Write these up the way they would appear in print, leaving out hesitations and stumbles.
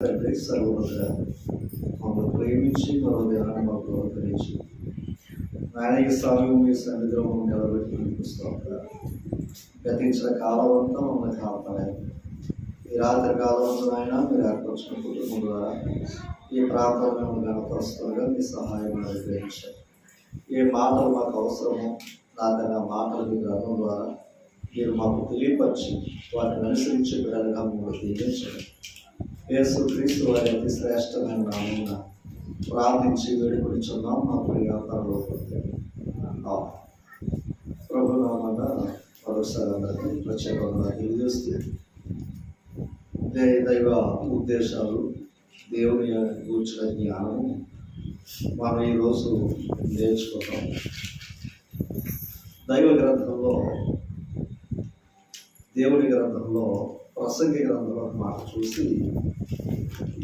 తండ్రి సర్వోన్నతుడా మమ్మల్ని ప్రేమించి మరో దినాన్ని మాకు అనుగ్రహించి ఆయన ఈ సమయం మీ సన్నిధిలో మమ్మల్ని నిలబెట్టి చూపిస్తాం. గతించిన కాలం అంతా మమ్మల్ని కాపాడాలి. ఈ రాత్రి కాలం అంతా ఆయన మీరు ఏర్పరచిన కుటుంబం ద్వారా ఈ ప్రాంతంలో గణపరుస్తుండగా మీ సహాయం అనుగ్రహించారు. ఏ మాటలు మాకు అవసరమో నాకన్నా మాటలు మీ గ్రంథం ద్వారా మీరు మాకు తెలియపరిచి వాటిని అనుసరించే బిడ్డలుగా మమ్మల్ని దీవించండి. యేసు క్రీస్తు వారి అతి శ్రేష్టమైన నామమున ప్రార్థించి వేడుకొనిచున్నాం మా ప్రియ పరలోక ప్రభు నామన మరోసారి అందరికీ ప్రత్యేకంగా తెలియజేస్తూ దైవ ఉద్దేశాలు దేవుని కూర్చున్న జ్ఞానము మనం ఈరోజు నేర్చుకుంటాం. దైవ గ్రంథంలో దేవుని గ్రంథంలో ప్రసంగి గ్రంథంలో మాట చూసి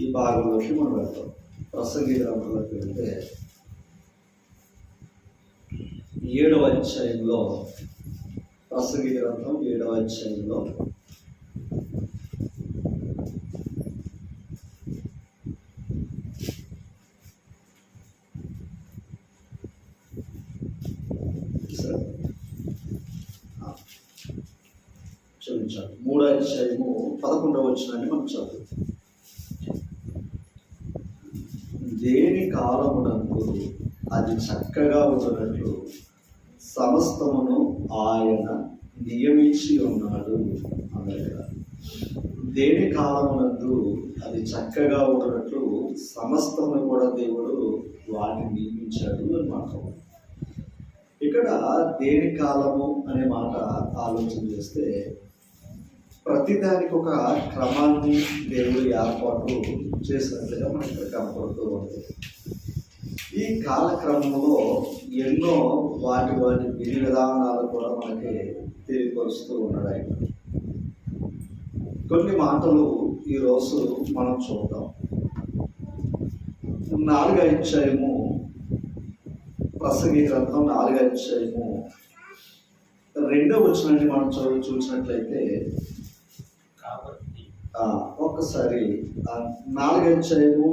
ఈ భాగంలోకి మనం వెళ్తాం. ప్రసంగి గ్రంథంలోకి వెళ్తే 7వ అధ్యాయంలో ప్రసంగి గ్రంథం 7వ అధ్యాయంలో క్షమించాలి 3వ అధ్యాయము 11వ వచనాన్ని మనం చదువుతాం. దేని కాలమునందు అది చక్కగా ఉన్నట్లు సమస్తమును ఆయన నియమించి ఉన్నాడు అన్నట్టుగా. దేని కాలమునందు అది చక్కగా ఉన్నట్లు సమస్తమును కూడా దేవుడు వాటిని నియమించాడు అని మాట. ఇక్కడ దేని కాలము అనే మాట ఆలోచన చేస్తే ప్రతిదానికి ఒక క్రమాన్ని దేవుడు ఏర్పాటు చేసినట్లుగా మనకి కనపడుతూ ఉంది. ఈ కాలక్రమంలో ఎన్నో వాటి విధి విధానాలు కూడా మనకి తెలియపరుస్తూ ఉన్నాడు ఆయన. కొన్ని మాటలు ఈరోజు మనం చూద్దాం. 4వ అధ్యాయము ప్రసంగి గ్రంథం 4వ అధ్యాయము 2వ వచనాన్ని మనం చూసినట్లయితే ఒక్కసారి 4వ అధ్యాయము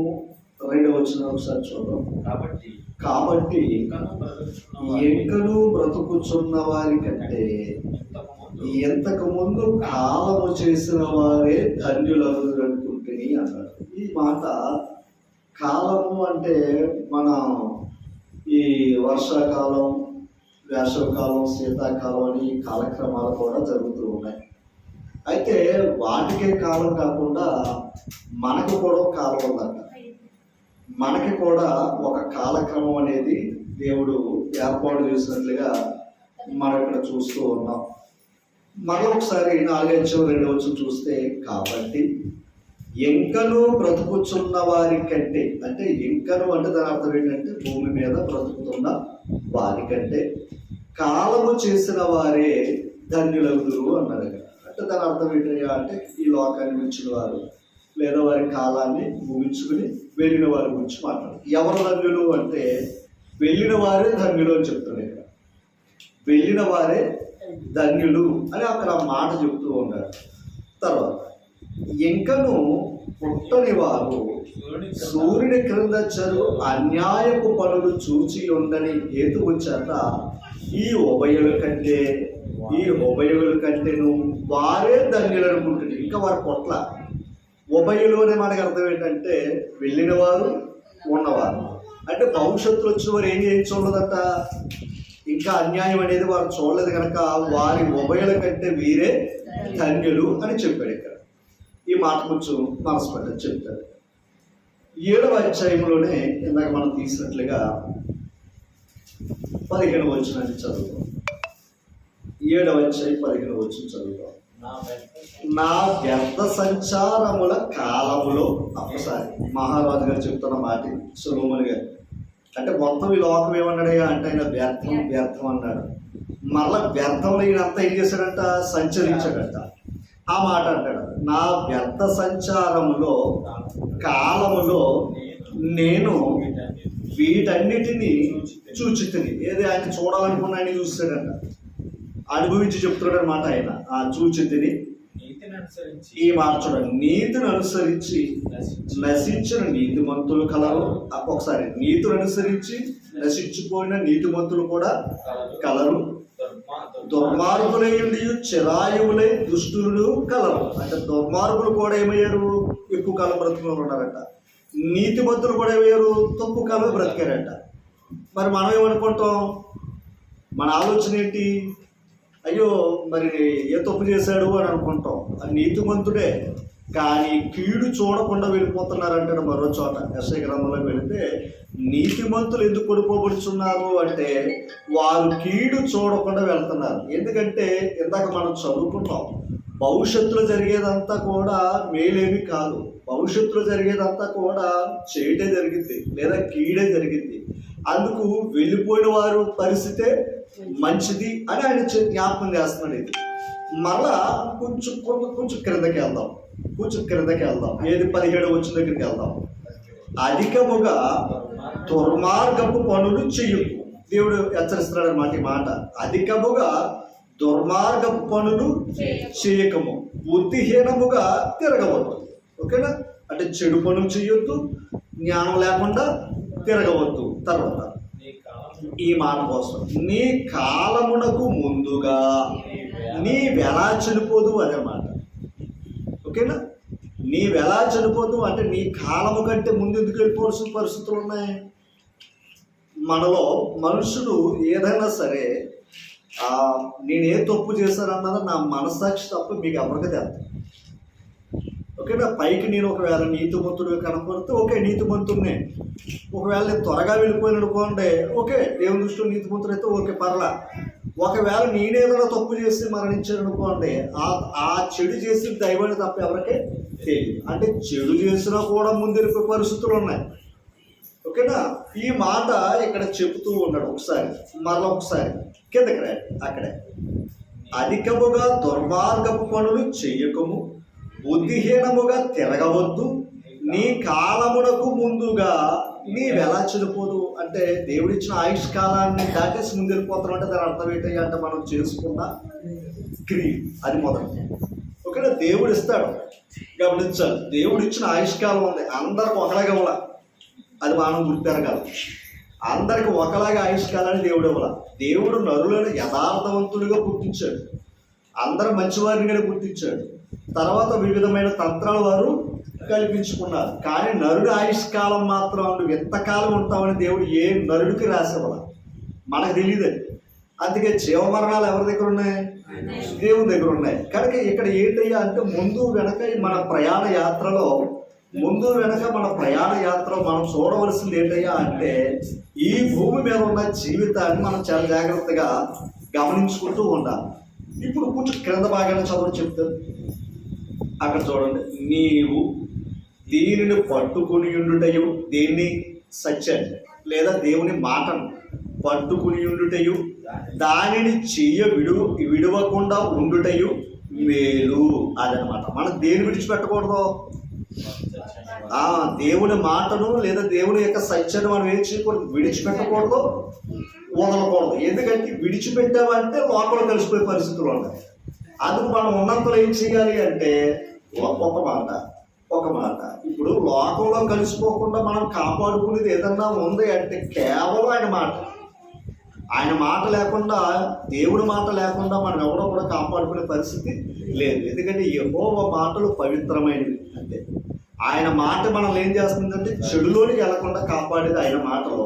2వ వచనం ఒకసారి చూద్దాం. కాబట్టి ఎంకను బ్రతుకుచున్న వారి కంటే ఎంతకు ముందు కాలము చేసిన వారే ధన్యులరు అనుకుంటుని అన్నాడు. ఈ మాట కాలము అంటే మనం ఈ వర్షాకాలం, వేసవికాలం, శీతాకాలం అని కాలక్రమాలు కూడా జరుగుతూ ఉన్నాయి. అయితే వాటికే కాలం కాకుండా మనకు కూడా కాలం ఉందంట. మనకి కూడా ఒక కాలక్రమం అనేది దేవుడు ఏర్పాటు చేసినట్లుగా మనం ఇక్కడ చూస్తూ ఉన్నాం. మరొకసారి 4వ అధ్యాయం 2వ వచనం చూస్తే కాబట్టి ఎంకను బ్రతుకుచున్న వారి కంటే, అంటే ఎంకను అంటే దాని అర్థం ఏంటంటే భూమి మీద బ్రతుకుతున్న వారి కంటే కాలము చేసిన వారే ధన్యులగుదురు అన్నారు. అంటే దాని అర్థం ఏంటయ్యా అంటే ఈ లోకాన్ని మించిన వారు లేదా వారి కాలాన్ని ముగించుకుని వెళ్ళిన వారి గురించి మాట్లాడారు. ఎవరు ధన్యులు అంటే వెళ్ళిన వారే ధన్యులు అని చెప్తున్నారు. ఇక్కడ వెళ్ళిన వారే ధన్యులు అని అక్కడ మాట చెప్తూ ఉన్నారు. తర్వాత ఎంకను పుట్టని వారు సూర్యుని క్రింద చరు అన్యాయపు పనులు చూచి ఉండని హేతువు చేత ఈ ఉభయుల కంటేను వారే ధన్యులు అనుకుంటుంది. ఇంకా వారి పొట్ల ఉభయులు అనే మనకు అర్థం ఏంటంటే వెళ్ళిన వారు, ఉన్నవారు. అంటే భవిష్యత్తులో వచ్చిన వారు ఏం చేయించి ఉండదట, ఇంకా అన్యాయం అనేది వారు చూడలేదు కనుక వారి ఉభయుల కంటే వీరే ధన్యులు అని చెప్పాడు. ఇక్కడ ఈ మాట కొంచెం మనసు పెట్టని చెప్తాడు. 7వ అధ్యాయంలోనే ఇందాక మనం తీసినట్లుగా 15వ వచనాన్ని చదువుతాం. 7వ అధ్యాయం 15వ వచనం చదువుతాం. నా వ్యర్థ సంచారముల కాలములో, ఒకసారి మహారాజు గారు చెప్తున్న మాట సొలొమోను గారు. అంటే మొత్తం ఈ లోకం ఏమన్నాడయ్యా అంటే ఆయన వ్యర్థం అన్నాడు. మళ్ళా వ్యర్థంలో ఈయనంతా ఏం చేశాడంట, సంచరించాడంట. ఆ మాట అంటాడు, నా వ్యర్థ సంచారములో కాలములో నేను వీటన్నిటినీ చూచితిని. ఏది ఆయన చూడాలనుకున్న ఆయన చూస్తాడంట, అనుభవించి చెప్తున్నాడు అనమాట. ఆయన చూచితిని ఈ మాట చూడండి, నీతిని అనుసరించి నశించిన నీతిమంతులు కలరు. ఒకసారి, నీతిని అనుసరించి నశించిపోయిన నీతిమంతులు కూడా కలరు. దుర్మార్గులై చిరాయువులై దుష్టులు కలరు. అంటే దుర్మార్గులు కూడా ఏమయ్యారు? ఎక్కువ కాలం బ్రతుకులో ఉన్నారట. నీతిమంతులు కూడా ఏమయ్యారు? తక్కువ కాలం బ్రతికారట. మరి మనం ఏమనుకుంటాం? మన ఆలోచన ఏంటి? అయ్యో మరి ఏ తప్పు చేశాడు అని అనుకుంటాం. అది నీతిమంతుడే, కానీ కీడు చూడకుండా వెళ్ళిపోతున్నారంటాడు మరో చోట. యెషయా గ్రంథంలోకి వెళితే నీతిమంతులు ఎందుకు కొడిపోబడుచున్నారు అంటే వారు కీడు చూడకుండా వెళ్తున్నారు. ఎందుకంటే ఇందాక మనం చదువుకున్నాం, భవిష్యత్తులో జరిగేదంతా కూడా మేలేమి కాదు. భవిష్యత్తులో జరిగేదంతా కూడా చేయటే జరిగింది లేదా కీడే జరిగింది. అందుకు వెళ్ళిపోయిన వారు పరిస్థితే మంచిది అని ఆయన జ్ఞాపకం చేస్తున్నాడు. ఇది మరలా కొంచెం క్రిందకి వెళ్దాం. ఏది 17 వచ్చిన దగ్గరికి వెళ్దాం. అధికముగా దుర్మార్గపు పనులు చెయ్యకు. దేవుడు హెచ్చరిస్తున్నాడు అన్నమాట ఈ మాట. అధికముగా దుర్మార్గపు పనులు చేయకము, బుద్ధిహీనముగా తిరగవద్దు. ఓకేనా? అంటే చెడు పనులు చెయ్యొద్దు, జ్ఞానం లేకుండా తిరగవద్దు. తర్వాత ఈ మాట కోసం, నీ కాలమునకు ముందుగా నీవెలా చనిపోదు అనే మాట. ఓకేనా? నీవెలా చనిపోదు అంటే నీ కాలము కంటే ముందు ఎందుకు వెళ్ళిపోవాల్సిన పరిస్థితులు ఉన్నాయి. మనలో మనుషుడు ఏదైనా సరే నేనే తప్పు చేశానన్నది నా మనస్సాక్షి తప్ప మీకు ఎవరికి తెలుసు. ఓకేనా? పైకి నేను ఒకవేళ నీతిమంతుడు కనపడితే ఓకే, నీతిమంతుడినే. ఒకవేళ నేను త్వరగా వెళ్ళిపోయిన అనుకోండి, ఓకే, దేవుని దృష్టిలో నీతిమంతుడు అయితే ఓకే, పర్లా. ఒకవేళ నేనేదైనా తప్పు చేసి మరణించాను అనుకోండి, ఆ చెడు చేసి దైవాన్ని తప్ప ఎవరికే తెలియదు. అంటే చెడు చేసినా కూడా ముందు వెళ్ళిపోయే పరిస్థితులు ఉన్నాయి. ఓకేనా? ఈ మాట ఇక్కడ చెబుతూ ఉన్నాడు. ఒకసారి కిందకి రా. అక్కడే, అధికముగా దుర్మార్గపు పనులు చెయ్యకము, బుద్ధిహీనముగా తిరగవద్దు, నీ కాలమునకు ముందుగా నీవెలా చనిపోదు. అంటే దేవుడిచ్చిన ఆయుష్ కాలాన్ని దాటేసి ముందు వెళ్ళిపోతాం అంటే దాని అర్థం ఏంటి అంటే మనం చేసుకున్న క్రియ. అది మొదటి. ఓకేనా? దేవుడు ఇస్తాడు, గమనించాలి. దేవుడు ఇచ్చిన ఆయుష్ కాలం ఉంది, అందరికి ఒకలాగా ఇవ్వాల. అది మనం గుర్తెరగాలి. అందరికి ఒకలాగా ఆయుష్ కాలాన్ని దేవుడు ఇవ్వాల. దేవుడు నరులను యథార్థవంతులుగా పుట్టించాడు, అందరు మంచివారిని పుట్టించాడు. తర్వాత వివిధమైన తంత్రాలు వారు కల్పించుకున్నారు. కానీ నరుడు ఆయుష్ కాలం మాత్రం నువ్వు ఎంతకాలం ఉంటావని దేవుడు ఏ నరుడికి రాసేవాళ్ళ, మనకు తెలియదు. అందుకే జీవమరణాలు ఎవరి దగ్గర ఉన్నాయి? దేవుని దగ్గర ఉన్నాయి. కనుక ఇక్కడ ఏంటయ్యా అంటే ముందు వెనక మన ప్రయాణ యాత్రలో మనం చూడవలసింది ఏంటయ్యా అంటే ఈ భూమి మీద ఉన్న జీవితాన్ని మనం చాలా జాగ్రత్తగా గమనించుకుంటూ ఉండాలి. ఇప్పుడు కొంచెం క్రింద భాగాన్ని చదువు చెప్తారు. అక్కడ చూడండి, నీవు దీనిని పట్టుకుని ఉండుటయు, దీన్ని సత్యాన్ని లేదా దేవుని మాటను పట్టుకుని ఉండుటయు, దానిని విడవకుండా ఉండుటయు మేలు. అదనమాట. మనం దేని విడిచిపెట్టకూడదు? దేవుని మాటను లేదా దేవుని యొక్క సత్యాన్ని మనం ఏం చేయకూడదు? విడిచిపెట్టకూడదు, వదలకూడదు. ఎందుకంటే విడిచిపెట్టామంటే లోపల కలిసిపోయే పరిస్థితులు ఉన్నాయి. అందుకు మనం ఉన్నంతలో ఏం చేయాలి అంటే ఒక మాట ఇప్పుడు లోకంలో కలిసిపోకుండా మనం కాపాడుకునేది ఏదన్నా ఉంది అంటే కేవలం ఆయన మాట లేకుండా, దేవుడి మాట లేకుండా మనం ఎవరో కూడా కాపాడుకునే పరిస్థితి లేదు. ఎందుకంటే యెహోవా మాటలు పవిత్రమైనవి. అంటే ఆయన మాట మనం ఏం చేస్తుందంటే చెడులోనికి వెళ్లకుండా కాపాడేది ఆయన మాటలో.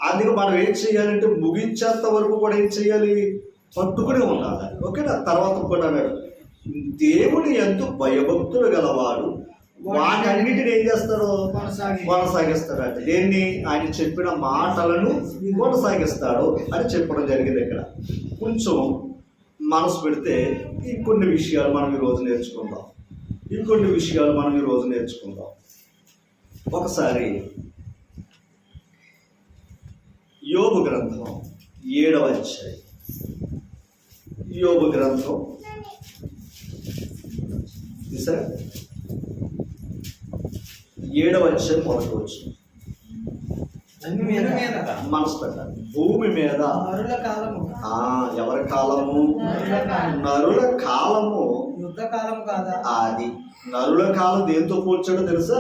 అందుకు మనం ఏం చేయాలంటే ముగించేంత వరకు కూడా ఏం చేయాలి? పట్టుకునే ఉండాలి. ఓకేనా? తర్వాత కూడా అన్నాడు, దేవుని ఎందు భయభక్తులు గలవాడు వాటి అన్నిటిని ఏం చేస్తారో కొనసాగిస్తాడు. అంటే దేన్ని? ఆయన చెప్పిన మాటలను కొనసాగిస్తాడు అని చెప్పడం జరిగింది. ఇక్కడ కొంచెం మనసు పెడితే ఇంకొన్ని విషయాలు మనం ఈరోజు నేర్చుకుందాం. ఒకసారి యోబు గ్రంథం 7వ అధ్యాయం. యోబు గ్రంథం సరే 7వ అధ్యాయం 1వ వచనం. మనసు పెట్టాలి. భూమి మీద ఎవరి కాలము? నరుల కాలము యుద్ధ కాలం కాదా? అది నరుల కాలం దేంతో పోల్చాడో తెలుసా?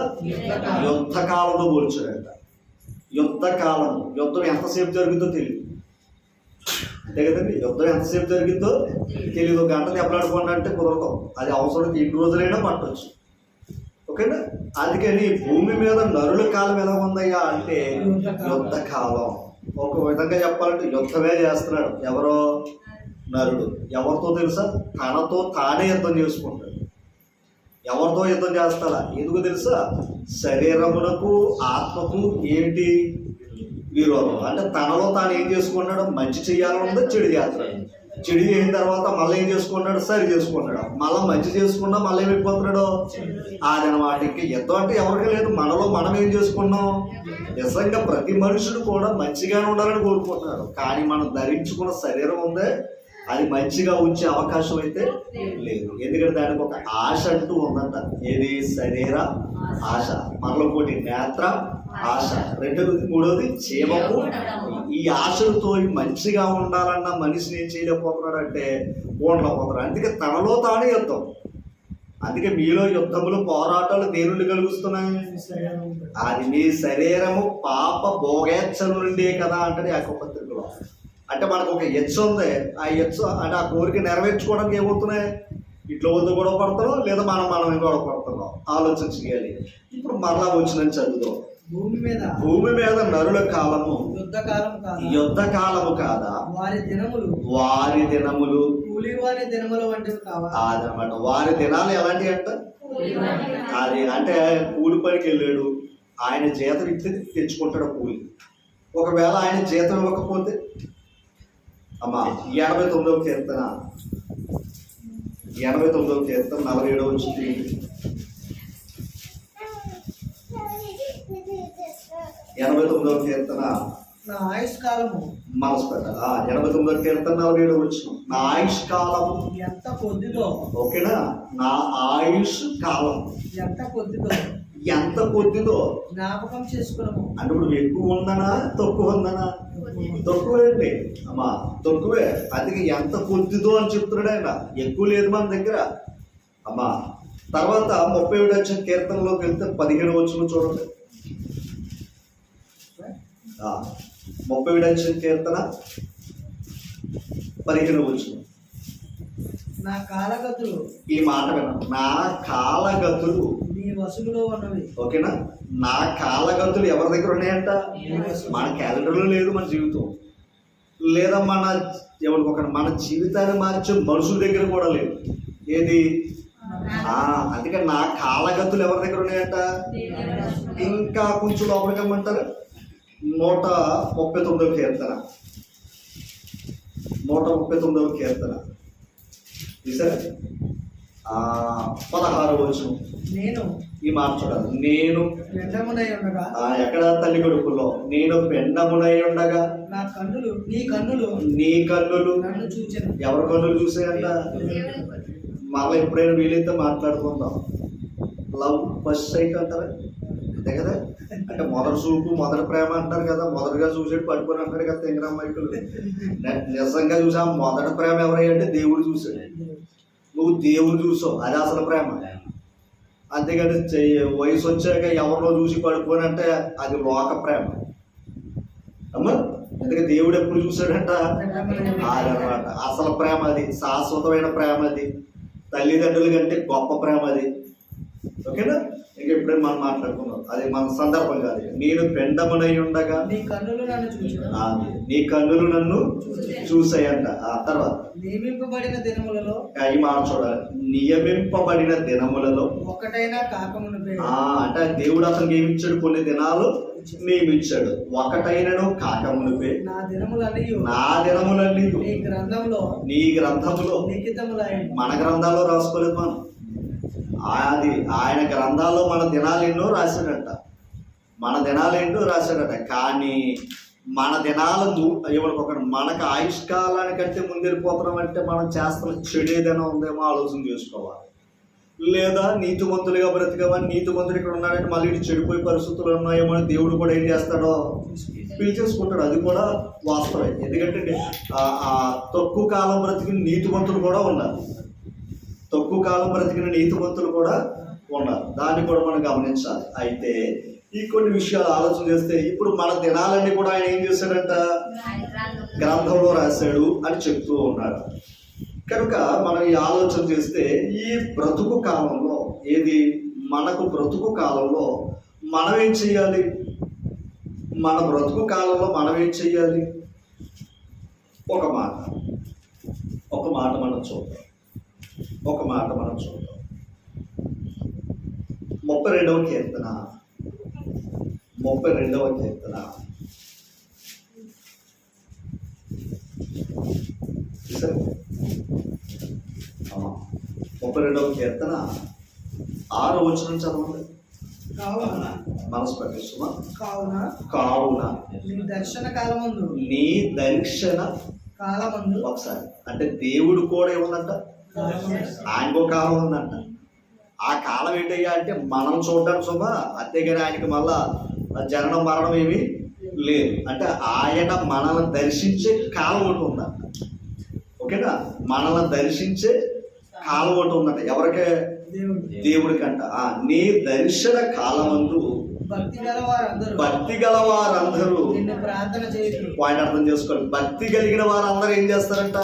యుద్ధ కాలంతో పోల్చాడంట. యుద్ధ కాలం, యుద్ధం ఎంతసేపు జరుగుతుందో తెలియదు, అంతే కదండి. యుద్ధం ఎంతసేపు జరిగిందో తెలియదు. గంట దెబ్బలాడుకోండి అంటే కుదరదు, అది అవసరం 2 రోజులైనా పట్టవచ్చు. ఓకేనా? అందుకని భూమి మీద నరుల కాలం ఎలా ఉందయ్యా అంటే యుద్ధ కాలం. ఒక విధంగా చెప్పాలంటే యుద్ధమే చేస్తున్నాడు. ఎవరో నరుడు. ఎవరితో తెలుసా? తనతో తానే యుద్ధం చేసుకుంటాడు. ఎవరితో యుద్ధం చేస్తాడా? ఎందుకు తెలుసా? శరీరమునకు ఆత్మకు ఏంటి విరోధం. అంటే తనలో తాను ఏం చేసుకున్నాడు? మంచి చేయాలనుందో చెడు చేస్తున్నాడు. చెడు చేసిన తర్వాత మళ్ళీ ఏం చేసుకున్నాడు? సరి చేసుకున్నాడు. మళ్ళీ మంచి చేసుకున్నా మళ్ళీ ఏమైపోతున్నాడు? అదనమాట. ఇంక యుద్ధం అంటే ఎవరికి లేదు, మనలో మనం ఏం చేసుకున్నాం. నిజంగా ప్రతి మనుషుడు కూడా మంచిగానే ఉండాలని కోరుకుంటున్నాడు. కానీ మనం ధరించుకున్న శరీరం ఉందే, అది మంచిగా ఉంచే అవకాశం అయితే లేదు. ఎందుకంటే దానికి ఒక ఆశ అంటూ ఉందంట. ఏది? శరీర ఆశ. మనలో ఒకటి నేత్ర ఆశ, రెండవది, మూడవది చీమకు. ఈ ఆశలతో మంచిగా ఉండాలన్న మనిషిని ఏం చేయలేకపోతున్నాడు అంటే ఉండలేకపోతున్నాడు. అందుకే తనలో తానే యుద్ధం. అందుకే మీలో యుద్ధములు పోరాటాలు దేనుండి కలుగుతున్నాయి? అది మీ శరీరము పాప భోగేచ్ఛల నుండే కదా అంటే యాకోబు. అంటే మనకు ఒక హెచ్చ ఉంది. ఆ హెచ్చ అంటే ఆ కోరిక నెరవేర్చుకోవడానికి ఏమవుతున్నాయి? ఇట్లా వద్దు గొడవ పడుతున్నాం, లేదా మనమే గొడవ పడుతున్నాం. ఆలోచన చేయాలి. ఇప్పుడు మరలా వచ్చిన చదువుదాం. భూమి మీద నరుల కాలము యుద్ధ కాలము కాదా? వారి దినములు కూలివారి దినముల వంటివి కావా? అదనమాట. వారి దినాలు ఎలాంటివి అంట? అది అంటే కూలి పనికి వెళ్ళాడు, ఆయన జీతం ఇస్తే తెచ్చుకుంటాడు కూలి. ఒకవేళ ఆయన జీతం ఇవ్వకపోతే అమ్మా 89వ కీర్తన 47వ వచ్చింది. 89వ కీర్తన నా ఆయుష్ కాలము మనసు పెట్టాలి. 89వ కీర్తన 47వ వచ్చిన నా ఆయుష్ కాలము ఎంత కొద్దిదో. ఓకేనా? నా ఆయుష్ కాలం ఎంత కొద్దిదో జ్ఞాపకం చేసుకున్నాము. అంటే ఇప్పుడు ఎక్కువ ఉందనా తక్కువ ఉందనా? తక్కువే అండి అమ్మా, తక్కువే. అందుకే ఎంత కొద్దిదో అని చెప్తున్నాడు ఆయన. ఎక్కువ లేదు మన దగ్గర అమ్మా. తర్వాత 37 వచ్చిన కీర్తనలోకి వెళ్తే 15 వచ్చిన చూడండి. 37 వచ్చిన కీర్తన 15 వచ్చిన. నా కాలగతులు, ఈ మాట విన్నా, నా కాలగతులు నీ వశములో ఉన్నవి. ఓకేనా? నా కాలగతులు ఎవరి దగ్గర ఉన్నాయంట? మన క్యాలెండర్లో లేదు మన జీవితం, లేదా మన జీవితాన్ని మార్చే మనుషుల దగ్గర కూడా లేదు. ఏది? అందుకే నా కాలగతులు ఎవరి దగ్గర ఉన్నాయంట? ఇంకా కొంచెం లోపలికి రమ్మంటారు. 139వ కీర్తన 139వ కీర్తన చూసారా? 16వ వచనం. నేను ఈ మాట చూడాలి. నేను పెండమునై ఉండగా, ఎక్కడ? తల్లి కొడుకుల్లో. నేను పెండమునై ఉండగా నీ కన్నులు నన్ను చూచెను. ఎవరి కన్నులు చూసాయంట? మళ్ళీ ఎప్పుడైనా వీలైతే మాట్లాడుకుందాం. లవ్ ఫస్ట్ సైట్ అంటారా? అంతే కదా? అంటే మొదటి చూపు మొదటి ప్రేమ అంటారు కదా. మొదటిగా చూసేది పట్టుకొని అంటాడు కదా తెంగరమ్మాయికులు. నిజంగా చూసా మొదటి ప్రేమ ఎవరంటే దేవుడు చూసాడు. నువ్వు దేవుడు చూసావు, అది అసలు ప్రేమ. అంతేకాని వయసు వచ్చాక ఎవరినో చూసి పడుకొని అంటే అది లోక ప్రేమ అమ్మా. ఎందుకంటే దేవుడు ఎప్పుడు చూసాడంట? అదనమాట అసలు ప్రేమ. అది శాశ్వతమైన ప్రేమ. అది తల్లిదండ్రుల కంటే గొప్ప ప్రేమ అది. ఓకేనా? ఇంకా ఎప్పుడైనా మనం మాట్లాడుకున్నాం, అది మన సందర్భం కాదు. నేను పెండమునై ఉండగా నీ కన్నులు నన్ను చూసాయంట. ఆ తర్వాత నియమింపబడిన దినములలో, ఈ మాట చూడాలి, నియమింపబడిన దినములలో ఒకటైనా కాకమునుపే. అంటే దేవుడు అతను నియమించాడు, కొన్ని దినాలు నియమించాడు. ఒకటైనను కాకమునుపే నా దినములన్నీ నీ గ్రంథములో మన గ్రంథాల్లో రాసుకోలేదు మనం. అది ఆయన గ్రంథాల్లో మన దినాలు ఎన్నో రాశాడట. కానీ మన దినాలు మనకు ఆయుష్కాలానికంటే ముందెళ్ళిపోతున్నామంటే మనం చేస్తున్న చెడు ఏదైనా ఉందేమో ఆలోచన చేసుకోవాలి. లేదా నీతిమంతులుగా బ్రతికామని, నీతిమంతుడు ఇక్కడ ఉన్నాడంటే మళ్ళీ ఇటు చెడిపోయే పరిస్థితులు ఉన్నాయేమో అని దేవుడు కూడా ఏం చేస్తాడో పిలిచేసుకుంటాడు. అది కూడా వాస్తవే. ఎందుకంటే తక్కువ కాలం బ్రతికి నీతిమంతులు కూడా ఉన్నారు. తక్కువ కాలం బ్రతికిన నీతిమంతులు కూడా ఉన్నారు. దాన్ని కూడా మనం గమనించాలి. అయితే ఈ కొన్ని విషయాలు ఆలోచన చేస్తే ఇప్పుడు మన దినాలన్నీ కూడా ఆయన ఏం చేశాడంట, గ్రంథంలో రాశాడు అని చెప్తూ ఉన్నాడు. కనుక మనం ఈ ఆలోచన చేస్తే ఈ బ్రతుకు కాలంలో మనకు బ్రతుకు కాలంలో మనం ఏం చెయ్యాలి? మన బ్రతుకు కాలంలో మనం ఏం చెయ్యాలి? ఒక మాట మనం చూద్దాం. 32వ కీర్తన సరే, 32వ కీర్తన 6వ వచనం చదవండి. కావున మనసు పట్టిస్తున్నా. కావున నీ దర్శన కాలమందు ఒకసారి అంటే దేవుడు కూడా ఏముందంట, ఆయనకో కాలం ఉందంట. ఆ కాలం ఏంటయ్యా అంటే మనం చూడడానికి శుభ, అంతేగాని ఆయనకి మళ్ళా జననం మరణం ఏమీ లేదు. అంటే ఆయన మనల్ని దర్శించే కాలం ఒకటి ఉందంట. ఓకేనా? మనల్ని దర్శించే కాలం ఒకటి ఉందంట. ఎవరికే? దేవుడికంట. నీ దర్శన కాలమందు భక్తి గల వారందరూ పాయింట్ అర్థం చేసుకోండి. భక్తి కలిగిన వారందరూ ఏం చేస్తారంట?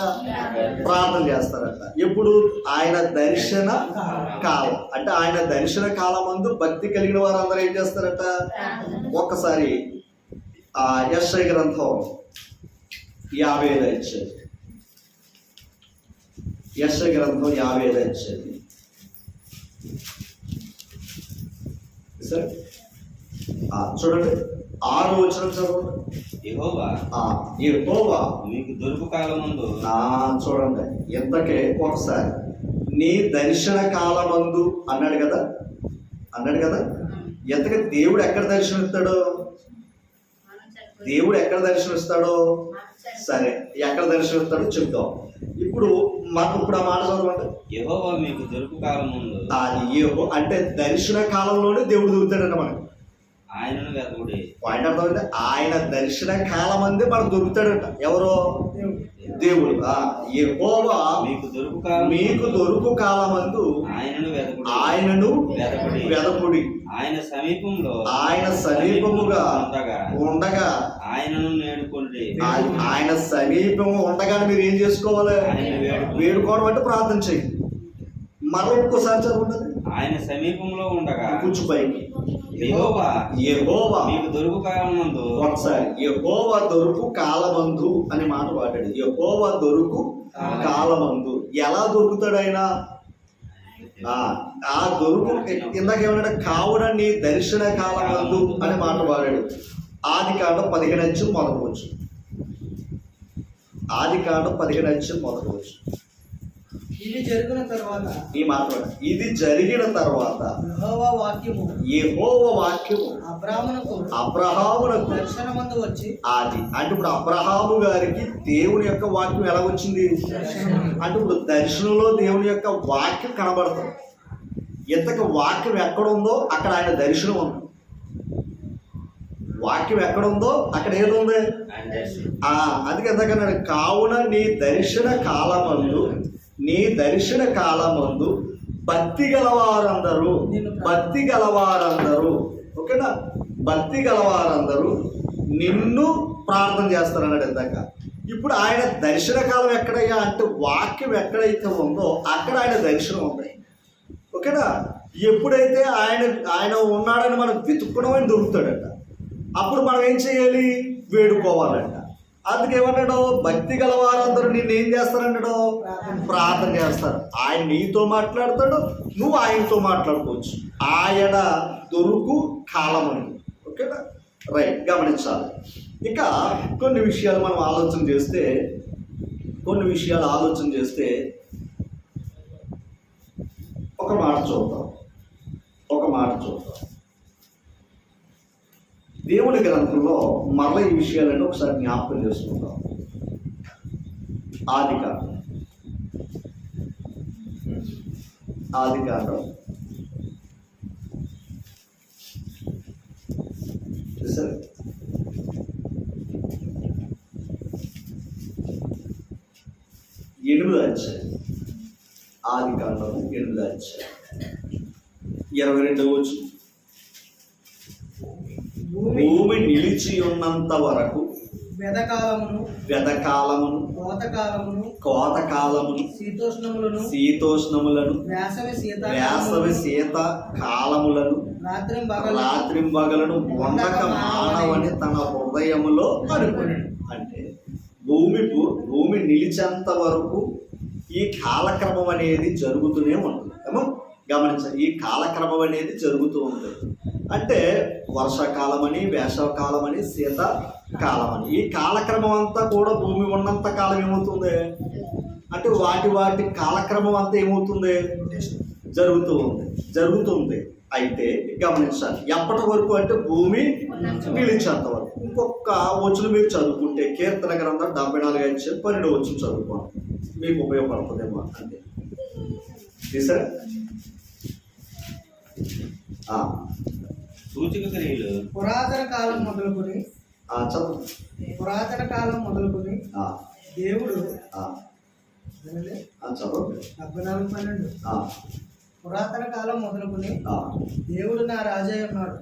ప్రార్థన చేస్తారంట. ఎప్పుడు? ఆయన దర్శన కాలం. అంటే ఆయన దర్శన కాలమందు భక్తి కలిగిన వారందరూ ఏం చేస్తారంట? ఒక్కసారి యెషయా గ్రంథం 55 వచ్చేది. యెషయా గ్రంథం 55 వచ్చేది. సరే, చూడండి 6వ వచనం చదవండి. యెహోవా మీకు దొరుకు కాలమందు. చూడండి, ఎంతకే ఒకసారి నీ దర్శన కాలమందు అన్నాడు కదా. ఎంతకే దేవుడు ఎక్కడ దర్శనమిస్తాడో? సరే, ఎక్కడ దర్శనమిస్తాడో చెప్తాం. ఇప్పుడు ఆ మాట చదవండి. యెహోవా మీకు దొరుకు కాలమందు. అంటే దర్శన కాలంలోనే దేవుడు దొరుకుతాడంట మనకి. ఆయనను వెతకుడి. పాయింట్ అర్థమైంది. ఆయన దర్శన కాలం అందే మనకు దొరుకుతాడంట. ఎవరో? దేవుడు. యెహోవా మీకు దొరుకు కాలమందు ఆయనను వెదకుడి. ఆయన సమీపముగా ఉండగా ఆయనను నేడుకోండి. ఆయన సమీపము ఉండగానే మీరు ఏం చేసుకోవాలి? వేడుకోవడం అంటే ప్రార్థన చేయండి. మరో ఒక్కసారి చదవండి. ఆయన సమీపంలో ఉండగా కూర్చుపైకి యెహోవా మీకు దొరుకు కాలమందు. ఒకసారి యెహోవా దొరుకు కాలమందు అనే మాట వాడాడు. యెహోవా దొరుకు కాలమందు. ఎలా దొరుకుతాడు ఆయన? ఆ దొరుకు ఇందాక ఏమన్నాడు? కావున నీ దర్శన కాలమందు అనే మాట వాడాడు. ఆదికాండం 15 మొదలువచ్చు. ఇది జరిగిన తర్వాత ఈ మాట ఇది జరిగిన తర్వాత యెహోవా వాక్యము అబ్రహామునకు దర్శనమందు వచ్చి. అది అంటే ఇప్పుడు అబ్రహాము గారికి దేవుని యొక్క వాక్యం ఎలా వచ్చింది అంటే ఇప్పుడు దర్శనంలో దేవుని యొక్క వాక్యం కనబడుతుంది. ఎంతకు వాక్యం ఎక్కడుందో అక్కడ ఆయన దర్శనం ఉంది. వాక్యం ఎక్కడుందో అక్కడ ఏది ఉంది? అందుకే ఎంతకన్నాడు? కావున నీ దర్శన కాలమందు భక్తి గలవారందరూ ఓకేనా? భక్తి గలవారందరూ నిన్ను ప్రార్థన చేస్తారన్నాడు ఇందాక. ఇప్పుడు ఆయన దర్శన కాలం ఎక్కడయ్యా అంటే వాక్యం ఎక్కడైతే ఉందో అక్కడ ఆయన దర్శనం ఉంది. ఓకేనా? ఎప్పుడైతే ఆయన ఉన్నాడని మనం వెతుక్కోవడం అని దొరుకుతాడట. అప్పుడు మనం ఏం చేయాలి? వేడుకోవాలంట. అందుకేమన్నాడు? భక్తి గల వారందరూ నిన్ను ఏం చేస్తారన్నాడు? ప్రార్థన చేస్తారు. ఆయన నీతో మాట్లాడతాడు, నువ్వు ఆయనతో మాట్లాడుకోవచ్చు. ఆయన దొరుకు కాలం అని. ఓకేనా? రైట్, గమనించాలి. ఇక కొన్ని విషయాలు మనం ఆలోచన చేస్తే ఒక మాట చూద్దాం. దేవుడి గ్రంథంలో మరల ఈ విషయాలను ఒకసారి జ్ఞాపకం చేసుకుంటాం. ఆదికాండం సరే, 8వ అధ్యాయం ఆదికాండము 8వ అధ్యాయం 22వ వచనం. భూమి నిలిచి ఉన్నంత వరకు వెదకాలమును కోతకాలమును శీతోష్ణములను వేసవి శీత కాలములను రాత్రింబగలను ఉండక మానవని తన హృదయములో అనుకుని. అంటే భూమి నిలిచేంత వరకు ఈ కాలక్రమం అనేది జరుగుతూనే ఉంటుంది. ఏమో గమనించండి, ఈ కాలక్రమం అనేది జరుగుతూ ఉంటుంది. అంటే వర్షాకాలం అని, వేసవకాలం అని, శీతకాలం అని, ఈ కాలక్రమం అంతా కూడా భూమి ఉన్నంత కాలం ఏమవుతుంది అంటే వాటి కాలక్రమం అంతా ఏమవుతుంది జరుగుతుంది. అయితే గమనించాలి, ఎప్పటి వరకు అంటే భూమి నిలిచేంత వరకు. ఇంకొక వచనం మీరు చదువుకుంటే కీర్తన గ్రంథం 74:12 వచనం చదువుకోండి, మీకు ఉపయోగపడుతుందేమో. అంటే సరే సూచక క్రియలు పురాతన కాలం మొదలుకొని దేవుడు 74:12 పురాతన కాలం మొదలుకొని దేవుడు నా రాజయ్య ఉన్నాడు.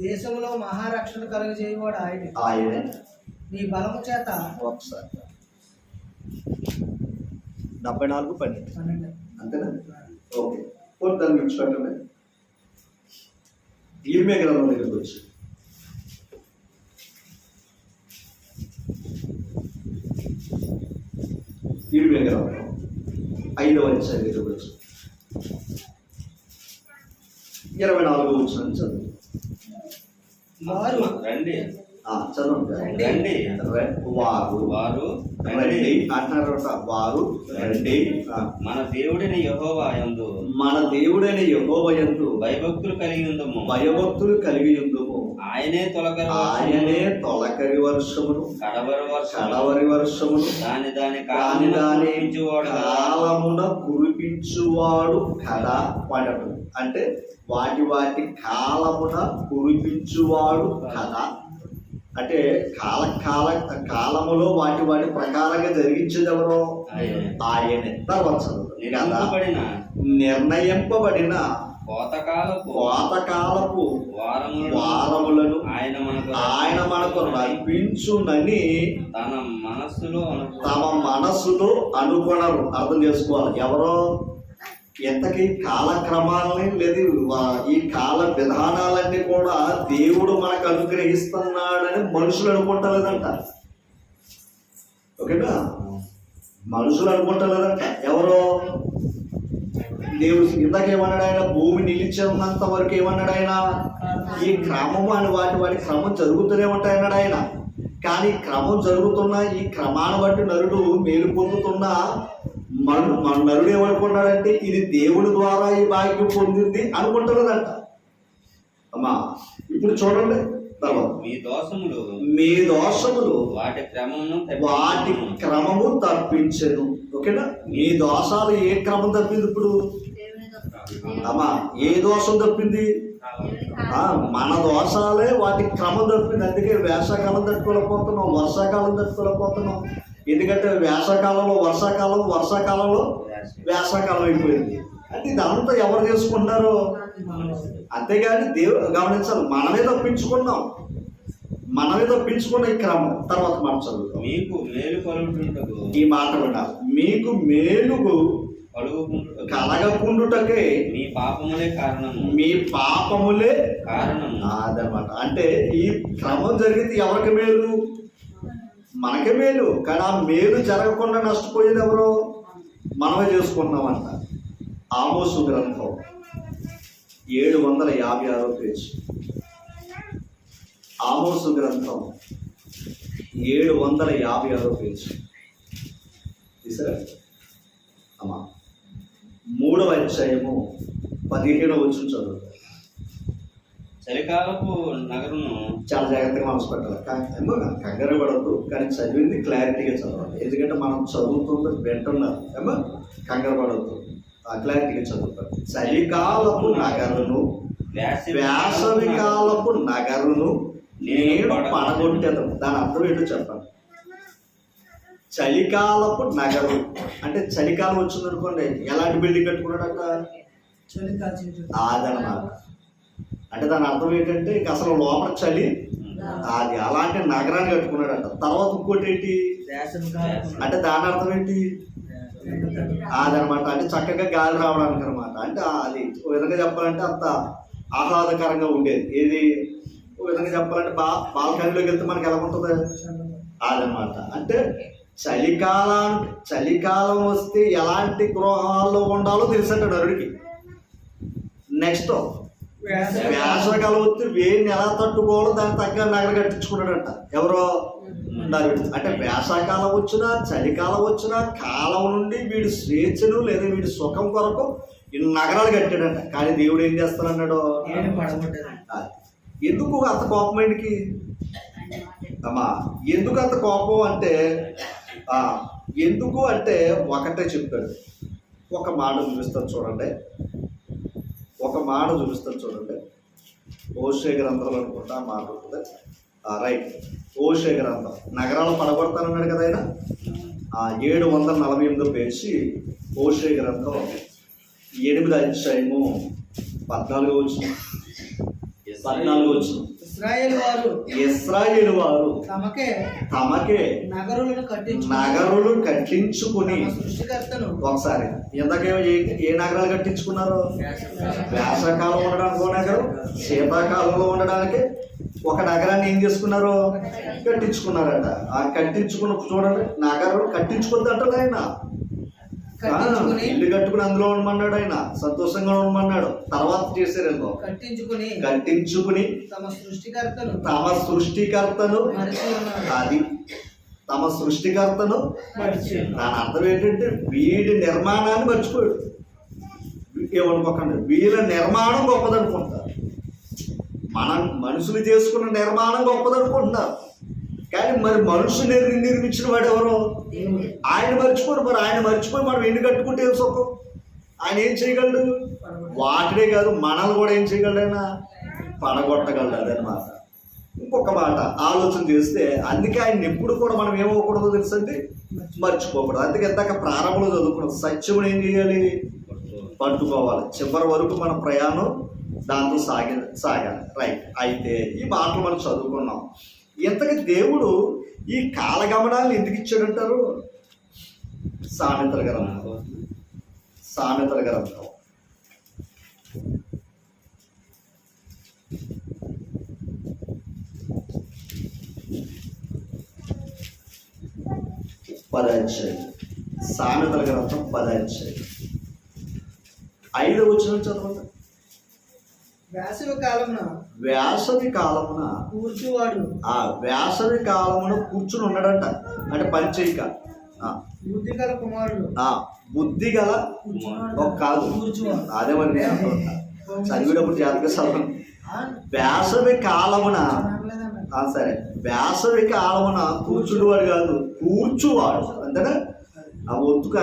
దేశంలో మహారక్షణ కలుగజేయవాడు ఆయనే. నీ బలము చేత 74:12 అంతేనా? ఓకే, దాన్ని విడిచిపెట్టండి. ఇర్మియా గ్రంథం దగ్గరికి వచ్చి ఇర్మియా గ్రంథం 5వ అధ్యాయం దగ్గరికి వచ్చి 24వ వచనం చదువు. రండి చదవండి. వారు రండి అంటున్నారట. వారు రండి, మన దేవుడైన యెహోవా యందు భయభక్తులు కలిగి ఉందుము. ఆయనే తొలకరి వర్షమును కడవరి వర్షమును దాని కాలమున కురిపించువాడు కదా పడడు. అంటే వాటి కాలమున కురిపించువాడు కదా. అంటే కాలములో వాటి ప్రకారంగా జరిగించేది ఎవరో ఆయనే. తర్వాత నిర్ణయింపబడిన కోతకాలపు వారములను ఆయన మనకు నడిపించునని తమ మనస్సులో అనుకొనరు. అర్థం చేసుకోవాలి, ఎవరో ఎంతకీ కాలక్రమాలని లేదు ఈ కాల విధానాలన్నీ కూడా దేవుడు మనకు అనుగ్రహిస్తున్నాడని మనుషులు అనుకుంటలేదంట. ఓకేనా? మనుషులు అనుకుంటలేదంట. ఎవరో దేవుడు ఇందాక ఏమన్నాడు ఆయన? భూమి నిలిచేంత వరకు ఏమన్నాడు ఆయన? ఈ క్రమము అని వాటి క్రమం జరుగుతూనే ఉంటాయన్నాడు ఆయన. కానీ క్రమం జరుగుతున్న ఈ క్రమాన్ని బట్టి నరుడు మేలు పొందుతున్నా మన నరుడు ఏమనుకున్నాడంటే ఇది దేవుడి ద్వారా ఈ భాగ్యం పొందింది అనుకుంటున్నదంట. అమ్మా ఇప్పుడు చూడండి, మీ దోషములు వాటి క్రమము తప్పించెను. ఓకేనా? మీ దోషాలు ఏ క్రమం తప్పింది? ఇప్పుడు అమ్మా ఏ దోషం తప్పింది? మన దోషాలే వాటి క్రమం తప్పింది. అందుకే వేసవకాలం తట్టుకోలేకపోతున్నాం, వర్షాకాలం తట్టుకోలేకపోతున్నాం. ఎందుకంటే వేసవకాలంలో వర్షాకాలంలో వేసవకాలం అయిపోయింది. అంటే ఇదంతా ఎవరు చేసుకుంటారు? అంతేగాని దేవుడు గమనించాలి, మనమే తప్పించుకున్నాం ఈ క్రమం. తర్వాత మాట చదువుతాం. ఈ మాట వినాలి. మీకు మేలు కలగకుండుటకే మీ పాపములే కారణం. అదనమాట. అంటే ఈ క్రమం జరిగితే ఎవరికి మేలు? మనకే మేలు. కానీ ఆ మేలు జరగకుండా నష్టపోయేది ఎవరో? మనమే చేసుకున్నామంట. ఆమోసు గ్రంథం 756వ పేజీ. ఆమోసు గ్రంథం 756వ పేజీ తీసారా అమ్మా? 3వ అధ్యాయము 15వ వచనం చదువు. చలికాలపు నగరును చాలా జాగ్రత్తగా మనసు పెట్టాలి. కంగారు పడద్దు, కానీ చదివింది క్లారిటీగా చదవాలి. ఎందుకంటే మనం చదువుతుంది వింటున్నారు. ఏమో కంగారు పడద్దు, క్లారిటీగా చదువుతారు. చలికాలపు నగరును వేసవి కాలపు నగరును నేను పడగొట్టేదాను. దాని అర్థం ఏంటో చెప్పండి. చలికాలపు నగరం. అంటే చలికాలం వచ్చింది అనుకోండి, ఎలాంటి బిల్డింగ్ కట్టుకున్నాడట? అదనమాట. అంటే దాని అర్థం ఏంటంటే ఇంక అసలు లోపల చలి అది అలాంటి నగరాన్ని కట్టుకున్నాడట. తర్వాత ఇంకోటి ఏంటి అంటే దాని అర్థం ఏంటి? అదనమాట. అంటే చక్కగా గాలి రావడానికి అనమాట. అంటే అది ఒక విధంగా చెప్పాలంటే అంత ఆహ్లాదకరంగా ఉండేది. ఏది ఒక విధంగా చెప్పాలంటే బాల్కనీలోకి వెళ్తే మనకి ఎలా ఉంటుంది అదనమాట. అంటే చలికాలం వస్తే ఎలాంటి గృహాల్లో ఉండాలో తెలుసంటాడు నరుడికి. నెక్స్ట్ వేసవికాలం వస్తే వేడిని ఎలా తట్టుకోవాలో దానికి తగ్గ నగరం కట్టించుకున్నాడంట. ఎవరో నరుడు. అంటే వేసవికాలం వచ్చినా చలికాలం వచ్చినా కాలం నుండి వీడి స్వేచ్ఛను లేదా వీడి సుఖం కొరకు ఈ నగరాలు కట్టాడంట. కానీ దేవుడు ఏం చేస్తానన్నాడు? ఎందుకు అంత కోపం ఆయనకి? అమ్మా ఎందుకు అంత కోపం అంటే ఎందుకు అంటే ఒకటే చెప్తాడు. ఒక మాట చూపిస్తాను చూడండి. ఓషే గ్రంథంలో అనుకుంటా మాట ఉంటుంది. రైట్. ఓషే గ్రంథం నగరాలు పడగొడతానన్నాడు కదా ఆయన. 748 పేజీ ఓషే గ్రంథం 8వ అధ్యాయము 14వ వచనం. ఇశ్రాయేలు వారు తమకే నగరులు కట్టించుకుని ఒకసారి ఇంతకేమో ఏ నగరాలు కట్టించుకున్నారు? వేసవికాలం ఉండడానికి ఒక నగరం, శీతాకాలంలో ఉండడానికి ఒక నగరాన్ని ఏం చేసుకున్నారు? కట్టించుకున్నారట. ఆ కట్టించుకున్న చూడండి, నగరం కట్టించుకుంది అంటాడు ఆయన. ఇల్లు కట్టుకుని అందులో ఉండమన్నాడు ఆయన, సంతోషంగా ఉండమన్నాడు. తర్వాత చేశారు కట్టించుకుని తమ సృష్టికర్తను అది తమ సృష్టికర్తను దాని అర్థం ఏంటంటే వీడి నిర్మాణాన్ని మర్చిపోయాడు. ఏమనుకోకండి, వీళ్ళ నిర్మాణం గొప్పదనుకుంటారు. మనం మనుషులు చేసుకున్న నిర్మాణం గొప్పదనుకుంటున్నారు. కానీ మరి మనుషులు నిర్మించిన వాడు ఎవరు? ఆయన మర్చిపోరు. మరి ఆయన మర్చిపోయి మనం ఎన్ని కట్టుకుంటే సుఖం? ఆయన ఏం చేయగలడు? వాటినే కాదు మనల్ని కూడా ఏం చేయగలడు? ఆయన పడగొట్టగలడు. అదనమాట. ఇంకొక మాట ఆలోచన చేస్తే అందుకే ఆయన ఎప్పుడు కూడా మనం ఏమవ్వకూడదో తెలుసండి, మర్చిపోకూడదు. అందుకే ఇందాక ప్రారంభంలో చదువుకున్నాం, సత్యమును ఏం చేయాలి? పట్టుకోవాలి. చివరి వరకు మన ప్రయాణం దాంతో సాగాలి. రైట్. అయితే ఈ మాటలు మనం చదువుకున్నాం. ఇంతకీ దేవుడు ఈ కాలగమనాలను ఎందుకు ఇచ్చాడంటారు? సామెతల గ్రంథం 10వ అధ్యాయం. సామెతల గ్రంథం 10వ అధ్యాయం 5వ వచనం చదవండి. వేసవి కాలమున కూర్చువాడు వేసవి కాలమున కూర్చుని ఉన్నాడంట. అంటే పని చేయక బుద్ధిగల కుమారుడు బుద్ధిగల కాదు అదే మరి చదివేటప్పుడు జాతక సభ వేసవి కాలమున సరే వేసవి కాలమున కూర్చునేవాడు కాదు, కూర్చువాడు. అంతేనా? ఆ ఒత్తుకు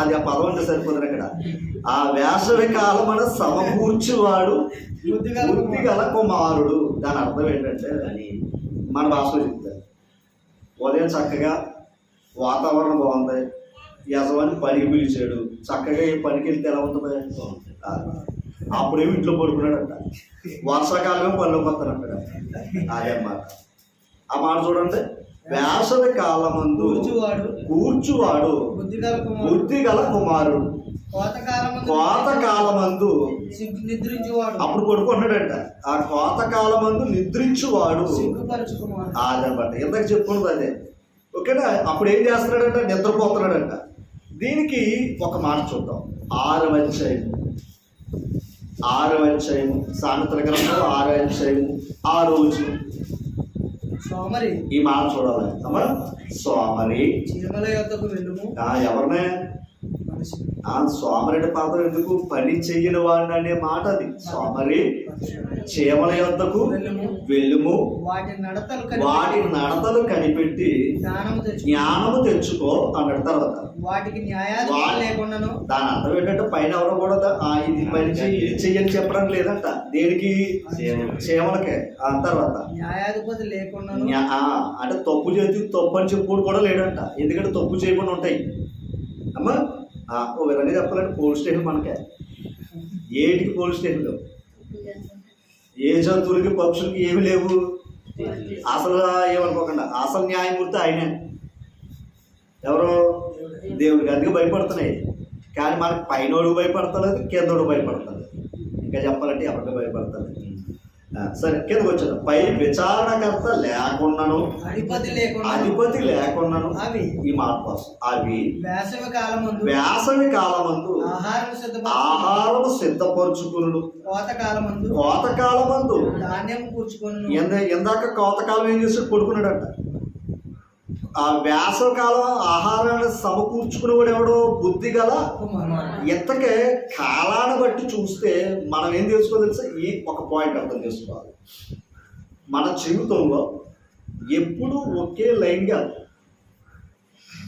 అది ఆ పదం అంటే సరిపోతుంది అక్కడ. ఆ వేసవి కాలమున సమకూర్చువాడు బుద్ధిగల కుమారుడు. దాని అర్థం ఏంటంటే మన భాషలో చెప్తారు, ఉదయం చక్కగా వాతావరణం బాగుంది, యజమాని పనికి పిలిచాడు, చక్కగా ఈ పనికి వెళ్తే ఎలా ఉంటుంది? అప్పుడేమి ఇంట్లో పడుకున్నాడంట, వర్షాకాలమే పనిలోకి వస్తానంటాడు. అదే అన్నమాట. ఆ మాట చూడండి. వేసవి కాలమందు కూర్చువాడు బుద్ధిగల కుమారుడు, కోత కాలమందు అప్పుడు పడుకున్నాడంట. ఆ కోత కాలమందు నిద్రించువాడు అదనమాట. ఇందాక చెప్పుకున్నది అదే. ఓకేనా? అప్పుడు ఏం చేస్తున్నాడంట? నిద్రపోతున్నాడంట. దీనికి ఒక మాట చూద్దాం. 6వ అధ్యాయం సామెతల గ్రంథం 6వ అధ్యాయం 6వ వచనం. ఈ మాట చూడాలి. సోమరి ఎవరినే సోమరెడ్డి పాత్ర ఎందుకు? పని చెయ్యని వాడిని అనే మాట అది. సోమరి చీమల యొద్దకు వెళ్ళుము. వెళ్ళుము, వాటి నడతలు వాటి నడతలు కనిపెట్టి జ్ఞానము తెచ్చు. జ్ఞానము తెచ్చుకో అన్నాడు. తర్వాత వాటికి న్యాయాధిపతి లేకుండాను దాని అర్థం ఏంటంటే పైన ఎవరో కూడా ఇది పని చెయ్యి ఇది చెయ్యని చెప్పడం లేదంట. దేనికి? చీమలకే. ఆ తర్వాత న్యాయాధిపతి లేకుండాను అంటే తప్పు చేసి తప్పు అని చెప్పుడు కూడా లేడంట. ఎందుకంటే తప్పు చేయకుండా ఉంటాయి అమ్మా. ఓ విధంగా చెప్పాలంటే పోలీస్ స్టేషన్ మనకే ఏటికి పోలీస్ స్టేషన్ లేవు, ఏ జంతువులకి పక్షులకి ఏమి లేవు. అసలు ఏమనుకోకుండా అసలు న్యాయమూర్తి ఆయనే. ఎవరు? దేవుడికి. అందుకే భయపడుతున్నాయి. కానీ మనకి పైనోడు భయపడతలేదు, కిందోడు భయపడతలేదు. ఇంకా చెప్పాలంటే ఎవరికి భయపడతలేదు. సరే, కిందకు వచ్చాను. పై విచారణకర్త లేకున్నాను, అధిపతి లేకున్నాను. అవి ఈ మాట కోసం అవి వేసవి కాలమందు ఆహారము సిద్ధపరుచుకును, కోతకాలమందు ధాన్యం కూర్చుకును. ఎందాక కోతకాలం ఏం చేసి పడుకున్నాడంట. ఆ వేసవి కాలం ఆహారాన్ని సమకూర్చుకునేవాడు ఎవడో? బుద్ధి గల ఎంతకే. కాలాన్ని బట్టి చూస్తే మనం ఏం చేసుకోవాలి తెలుసా? ఈ ఒక పాయింట్ అర్థం చేసుకోవాలి. మన జీవితంలో ఎప్పుడు ఒకే లైన్గా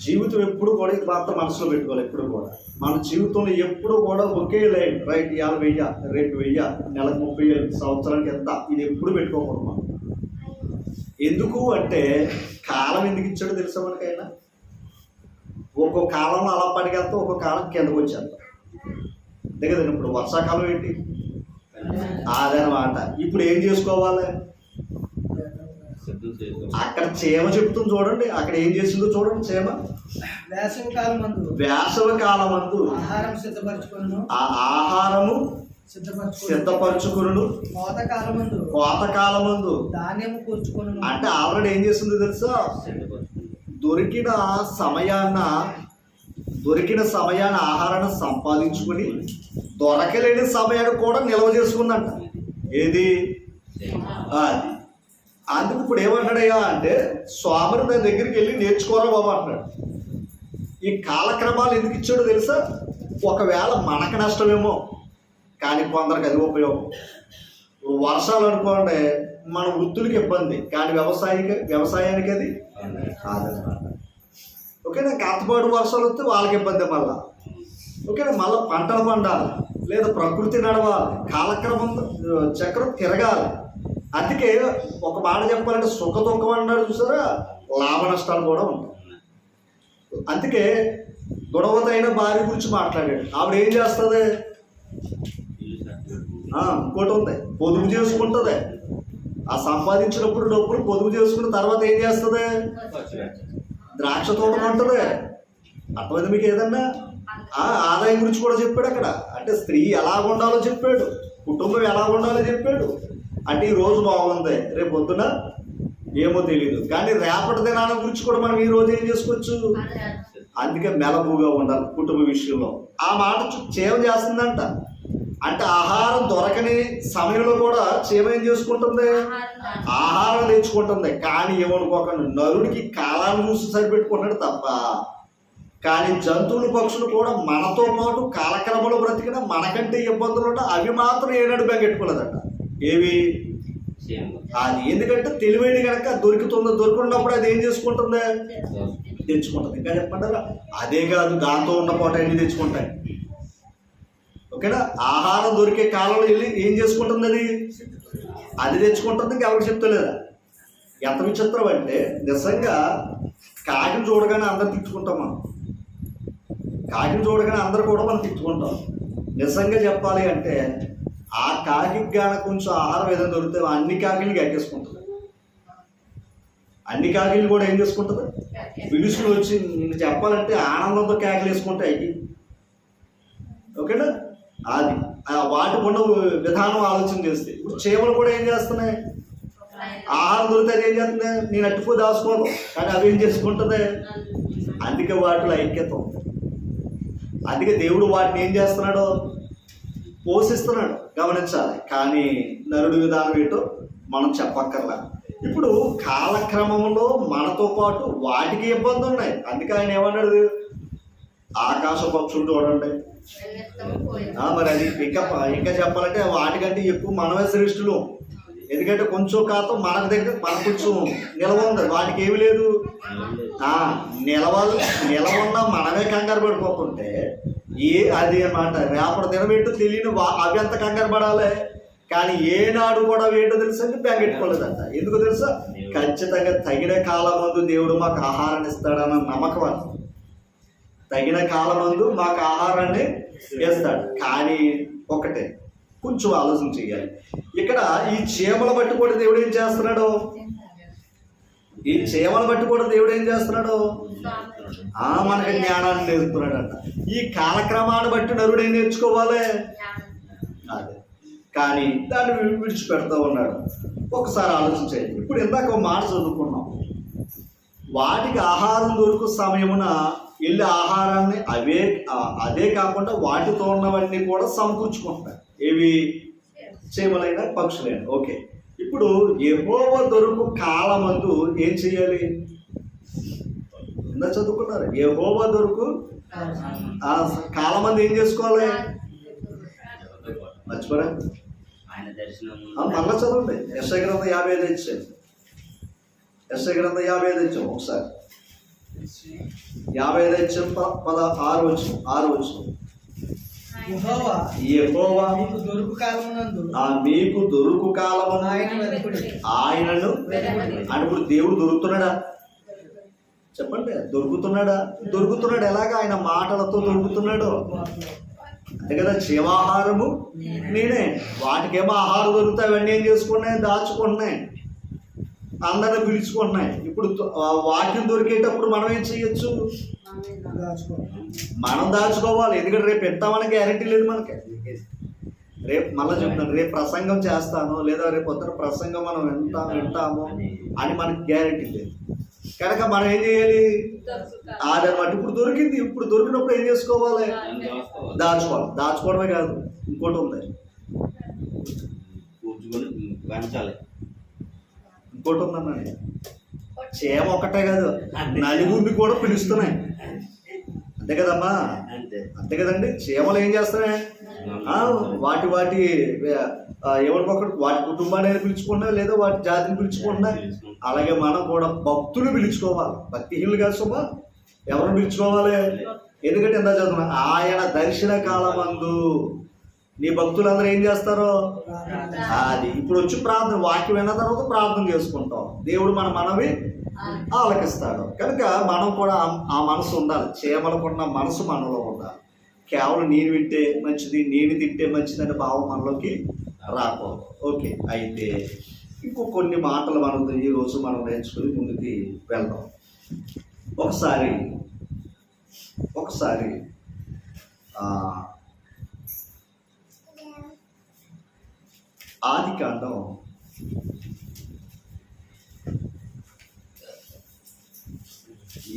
జీవితం ఎప్పుడు కూడా ఇది మాత్రం మనసులో పెట్టుకోవాలి. ఎప్పుడు కూడా మన జీవితంలో ఎప్పుడు కూడా ఒకే లైన్. రైట్, ఇవాళ 1000, రేపు 1000, నెలకు 30,000, సంవత్సరానికి ఎంత, ఇది ఎప్పుడు పెట్టుకోకూడదు మనం. ఎందుకు అంటే కాలం ఎందుకు ఇచ్చాడో తెలుసా మనకైనా? ఒక్కో కాలంలో అలా పడికెళ్తే ఒక్కో కాలం కిందకు వచ్చేస్తాం. అంతే కదండి. ఇప్పుడు వర్షాకాలం ఏంటి? అదనమాట. ఇప్పుడు ఏం చేసుకోవాలి? అక్కడ చీమ చెప్తుంది చూడండి, అక్కడ ఏం చేసిందో చూడండి. చీమ వేసవి కాలమందు ఆ ఆహారము సిద్ధపరచుకును, కోతకాలమందు ధాన్యము కూర్చుకును. అంటే ఆల్రెడీ ఏం చేస్తుందో తెలుసా? దొరికిన సమయాన్ని ఆహారాన్ని సంపాదించుకుని దొరకలేని సమయాన్ని కూడా నిల్వ చేసుకుందంట. ఏది? అది. అందుకు ఇప్పుడు ఏమంటాడయ్యా అంటే, స్వామిని దాని దగ్గరికి వెళ్ళి నేర్చుకోరా బాబు అంటున్నాడు. ఈ కాలక్రమాలు ఎందుకు ఇచ్చాడో తెలుసా? ఒకవేళ మనకు నష్టమేమో, కానీ కొందరికి అది ఉపయోగం. వర్షాలు అనుకోండి, మన వృత్తులకి ఇబ్బంది, కానీ వ్యవసాయానికి అది కాదనమాట. ఓకేనా? కాతపాటు వర్షాలు వస్తే వాళ్ళకి ఇబ్బంది మళ్ళా. ఓకేనా? మళ్ళీ పంటలు పండాలి, లేదా ప్రకృతి నడవాలి, కాలక్రమం చక్రం తిరగాలి. అందుకే ఒక మాట చెప్పాలంటే సుఖ దుఃఖం అన్నాడు చూసారా, లాభ నష్టాలు కూడా ఉంటాయి. అందుకే గొడవతైన భార్య గురించి మాట్లాడాడు. ఆవిడ ఏం చేస్తుంది? ఇంకోటి ఉంది, పొదుపు చేసుకుంటుంది. ఆ సంపాదించినప్పుడు డబ్బులు పొదుపు చేసుకున్న తర్వాత ఏం చేస్తుంది? ద్రాక్ష తోట ఉంటుంది. అర్థమైంది మీకు? ఏదన్నా ఆదాయం గురించి కూడా చెప్పాడు అక్కడ. అంటే స్త్రీ ఎలా ఉండాలో చెప్పాడు, కుటుంబం ఎలా ఉండాలో చెప్పాడు. అంటే ఈ రోజు బాగుంది, రేపు పొద్దున ఏమో తెలియదు, కానీ రేపటి దినాల గురించి కూడా మనం ఈ రోజు ఏం చేసుకోవచ్చు. అందుకే మెలకుగా ఉండాలి కుటుంబ విషయంలో. ఆ మాట చీమ చేస్తుందంట. అంటే ఆహారం దొరకని సమయంలో కూడా చీమ ఏం చేసుకుంటుంది? ఆహారం తెచ్చుకుంటుంది. కానీ ఏమనుకోకండి, నరుడికి కాలాన్ని చూసి సరిపెట్టుకున్నాడు తప్ప, కానీ జంతువులు పక్షులు కూడా మనతో పాటు కాలక్రమంలో బ్రతికిన మనకంటే ఇబ్బందులు ఉంటాయి. అవి మాత్రం ఏనాడు బెంగెట్టుకోలేదట. ఏవి? అది. ఎందుకంటే తెలివైన కనుక దొరుకుతున్నప్పుడు అది ఏం చేసుకుంటుంది? తెచ్చుకుంటుంది. ఇంకా చెప్పండి, అదే కాదు, దాంతో ఉన్న పూట అన్ని తెచ్చుకుంటాయి. ఓకేనా? ఆహారం దొరికే కాలంలో వెళ్ళి ఏం చేసుకుంటుంది? అది తెచ్చుకుంటుంది. ఎవరికి చెప్తలేదా? ఎంత విచిత్రం అంటే, నిజంగా కాకిని చూడగానే అందరు తిట్టుకుంటాం మనం. కాకిని చూడగానే అందరు కూడా మనం తిట్టుకుంటాం. నిజంగా చెప్పాలి అంటే ఆ కాకి గాన కొంచెం ఆహారం ఏదైనా దొరికితే అన్ని కాకిని ఎక్కేసుకుంటుంది. అన్ని కాకిలు కూడా ఏం చేసుకుంటుంది? విడుసులు వచ్చి చెప్పాలంటే ఆనందంతో కేకలు వేసుకుంటాయి. ఓకేనా? అది వాటి ఉన్న విధానం ఆలోచన చేస్తే, ఇప్పుడు చీమలు కూడా ఏం చేస్తున్నాయి? ఆహారం దొరికితే ఏం చేస్తున్నాయి? నేను అట్టుపో దాచుకోను, కానీ అవి ఏం చేసుకుంటుంది? అందుకే వాటిలో ఐక్యత ఉంది. అందుకే దేవుడు వాటిని ఏం చేస్తున్నాడు? పోషిస్తున్నాడు. గమనించాలి. కానీ నరుడి విధానం ఏంటో మనం చెప్పక్కర్లా. ఇప్పుడు కాలక్రమంలో మనతో పాటు వాటికి ఇబ్బంది ఉన్నాయి. అందుకే ఆయన ఏమన్నాడు? ఆకాశ పక్షులు చూడండి, మరి అది ఇంకా చెప్పాలంటే వాటికంటే ఎక్కువ మనమే శ్రేష్ఠులు. ఎందుకంటే కొంచెం కాతం మనకు దగ్గర మనకు కొంచెం నిలవ ఉంది, వాటికి ఏమి లేదు. నిలవన్న మనమే కంగారు పడిపోతుంటే అది అన్నమాట. రేపటి దినం ఏంటో తెలియని అవి ఎంత కంగారు పడాలి. కానీ ఏనాడు కూడా ఏంటో తెలుసా అంటే బెంగెట్టుకోలేదంట. ఎందుకు తెలుసా? ఖచ్చితంగా తగిన కాలమందు దేవుడు మాకు ఆహారాన్ని ఇస్తాడన్న నమ్మకం అంట. తగిన కాలమందు మాకు ఆహారాన్ని ఇస్తాడు. కానీ ఒకటే కొంచెం ఆలోచన చేయాలి. ఇక్కడ ఈ చీమల బట్టి కూడా దేవుడు ఏం చేస్తున్నాడు? ఈ చీమల బట్టి కూడా దేవుడు ఏం చేస్తున్నాడు? మనకి జ్ఞానాన్ని నేర్పుతున్నాడంట. ఈ కాలక్రమాన్ని బట్టి నరుడు ఏం నేర్చుకోవాలి? అదే. కానీ దాన్ని విడిచిపెడతా ఉన్నాడు. ఒకసారి ఆలోచించండి. ఇప్పుడు ఇందాక ఒక మాట చదువుకున్నాం, వాటికి ఆహారం దొరుకు సమయమున వెళ్ళి ఆహారాన్ని అదే కాకుండా వాటితో ఉన్నవన్నీ కూడా సమకూర్చుకుంటాయి. ఏవి? చీమలైన పక్షులైన. ఓకే, ఇప్పుడు యెహోవా దొరుకు కాలమందు ఏం చెయ్యాలి? ఇందా చదువుకున్నారు. యెహోవా దొరుకు కాలమందు ఏం చేసుకోవాలి? మర్చిపోరా? మళ్ళా చదవండి. యెషయా గ్రంథం 55 ఇచ్చాను. యెషయా గ్రంథం 55 ఇచ్చాం. ఒకసారి 55 ఇచ్చాం. 6 వచ్చు. యెహోవా మీకు దొరుకు కాలమున ఆయనను అని. ఇప్పుడు దేవుడు దొరుకుతున్నాడా? చెప్పండి. దొరుకుతున్నాడు. ఎలాగా? ఆయన మాటలతో దొరుకుతున్నాడు. అంతే కదా. జీవాహారము నేనే. వాటికేమో ఆహారం దొరుకుతాయి, అవన్నీ ఏం చేసుకున్నాయి? దాచుకున్నాయి, అందరిని పిలుచుకున్నాయి. ఇప్పుడు వాక్యం దొరికేటప్పుడు మనం ఏం చేయొచ్చు? మనం దాచుకోవాలి. ఎందుకంటే రేపు పెట్టామని గ్యారెంటీ లేదు మనకి. రేపు మళ్ళీ చెప్తాను, రేపు ప్రసంగం చేస్తాను లేదా రేపు పొద్దున ప్రసంగం మనం వింటాము అని మనకి గ్యారెంటీ లేదు కనుక మనం ఏం చేయాలి? అదనమాట. ఇప్పుడు దొరికింది. ఇప్పుడు దొరికినప్పుడు ఏం చేసుకోవాలి? దాచుకోవడమే కాదు, ఇంకోటి ఉంది. ఇంకోటి ఉందన్నది. చేమ ఒకటే కాదు, నలుగురిని కూడా పిలుస్తున్నాయి. అంతే కదమ్మా? అంతే కదండి. చీమలు ఏం చేస్తున్నాయి? వాటి ఎవరికొకటి వాటి కుటుంబాన్ని పిలుచుకున్నా లేదా వాటి జాతిని పిలుచుకున్నా. అలాగే మనం కూడా భక్తులు పిలుచుకోవాలి. భక్తిహీనులు కాదు సుమా. ఎవరిని పిలుచుకోవాలి? ఎందుకంటే ఎంత చదువుతున్నా, ఆయన దర్శన కాలమందు నీ భక్తులందరూ ఏం చేస్తారు? అది ఇప్పుడు వచ్చి ప్రార్థన, వాక్యం విన్న తర్వాత ప్రార్థన చేసుకుంటాం. దేవుడు మనవి ఆలకిస్తాడు. కనుక మనం కూడా ఆ మనసు ఉండాలి. చీమలకున్న మనసు మనలో ఉండాలి. కేవలం నేను వింటే మంచిది, నేను తింటే మంచిది అనే భావం మనలోకి రాకూడదు. ఓకే, అయితే ఇంకో కొన్ని మాటలు మనం ఈరోజు మనం నేర్చుకుని ముందుకి వెళ్దాం. ఒకసారి ఆదికాండం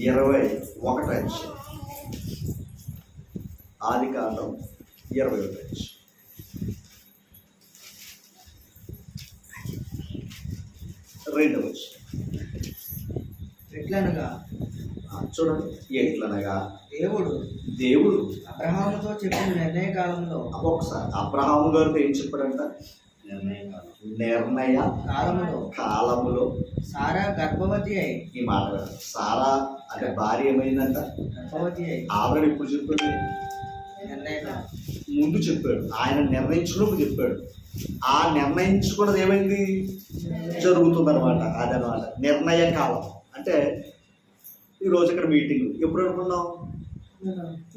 21 ఆదికాండం 21 2 ఎట్లనగా చూడండి. ఎట్లనగా దేవుడు అబ్రహాముతో చెప్పిన నిర్ణయ కాలంలో. ఒకసారి అబ్రహాము గారితో ఏం చెప్పాడంట? నిర్ణయ కాలములో సారా గర్భవతి అయి. ఈ మాట సారా అంటే భార్య ఏమైందంట? గర్భవతి అయి. ఆవిడ ఇప్పుడు చెప్పాడు, ముందు చెప్పాడు. ఆయన నిర్ణయించుకున్నప్పుడు చెప్పాడు. ఆ నిర్ణయించుకున్నది ఏమైంది? జరుగుతుందన్నమాట. అదనమాట నిర్ణయ కాలం. అంటే ఈరోజు ఇక్కడ మీటింగ్ ఎప్పుడు అనుకున్నాం?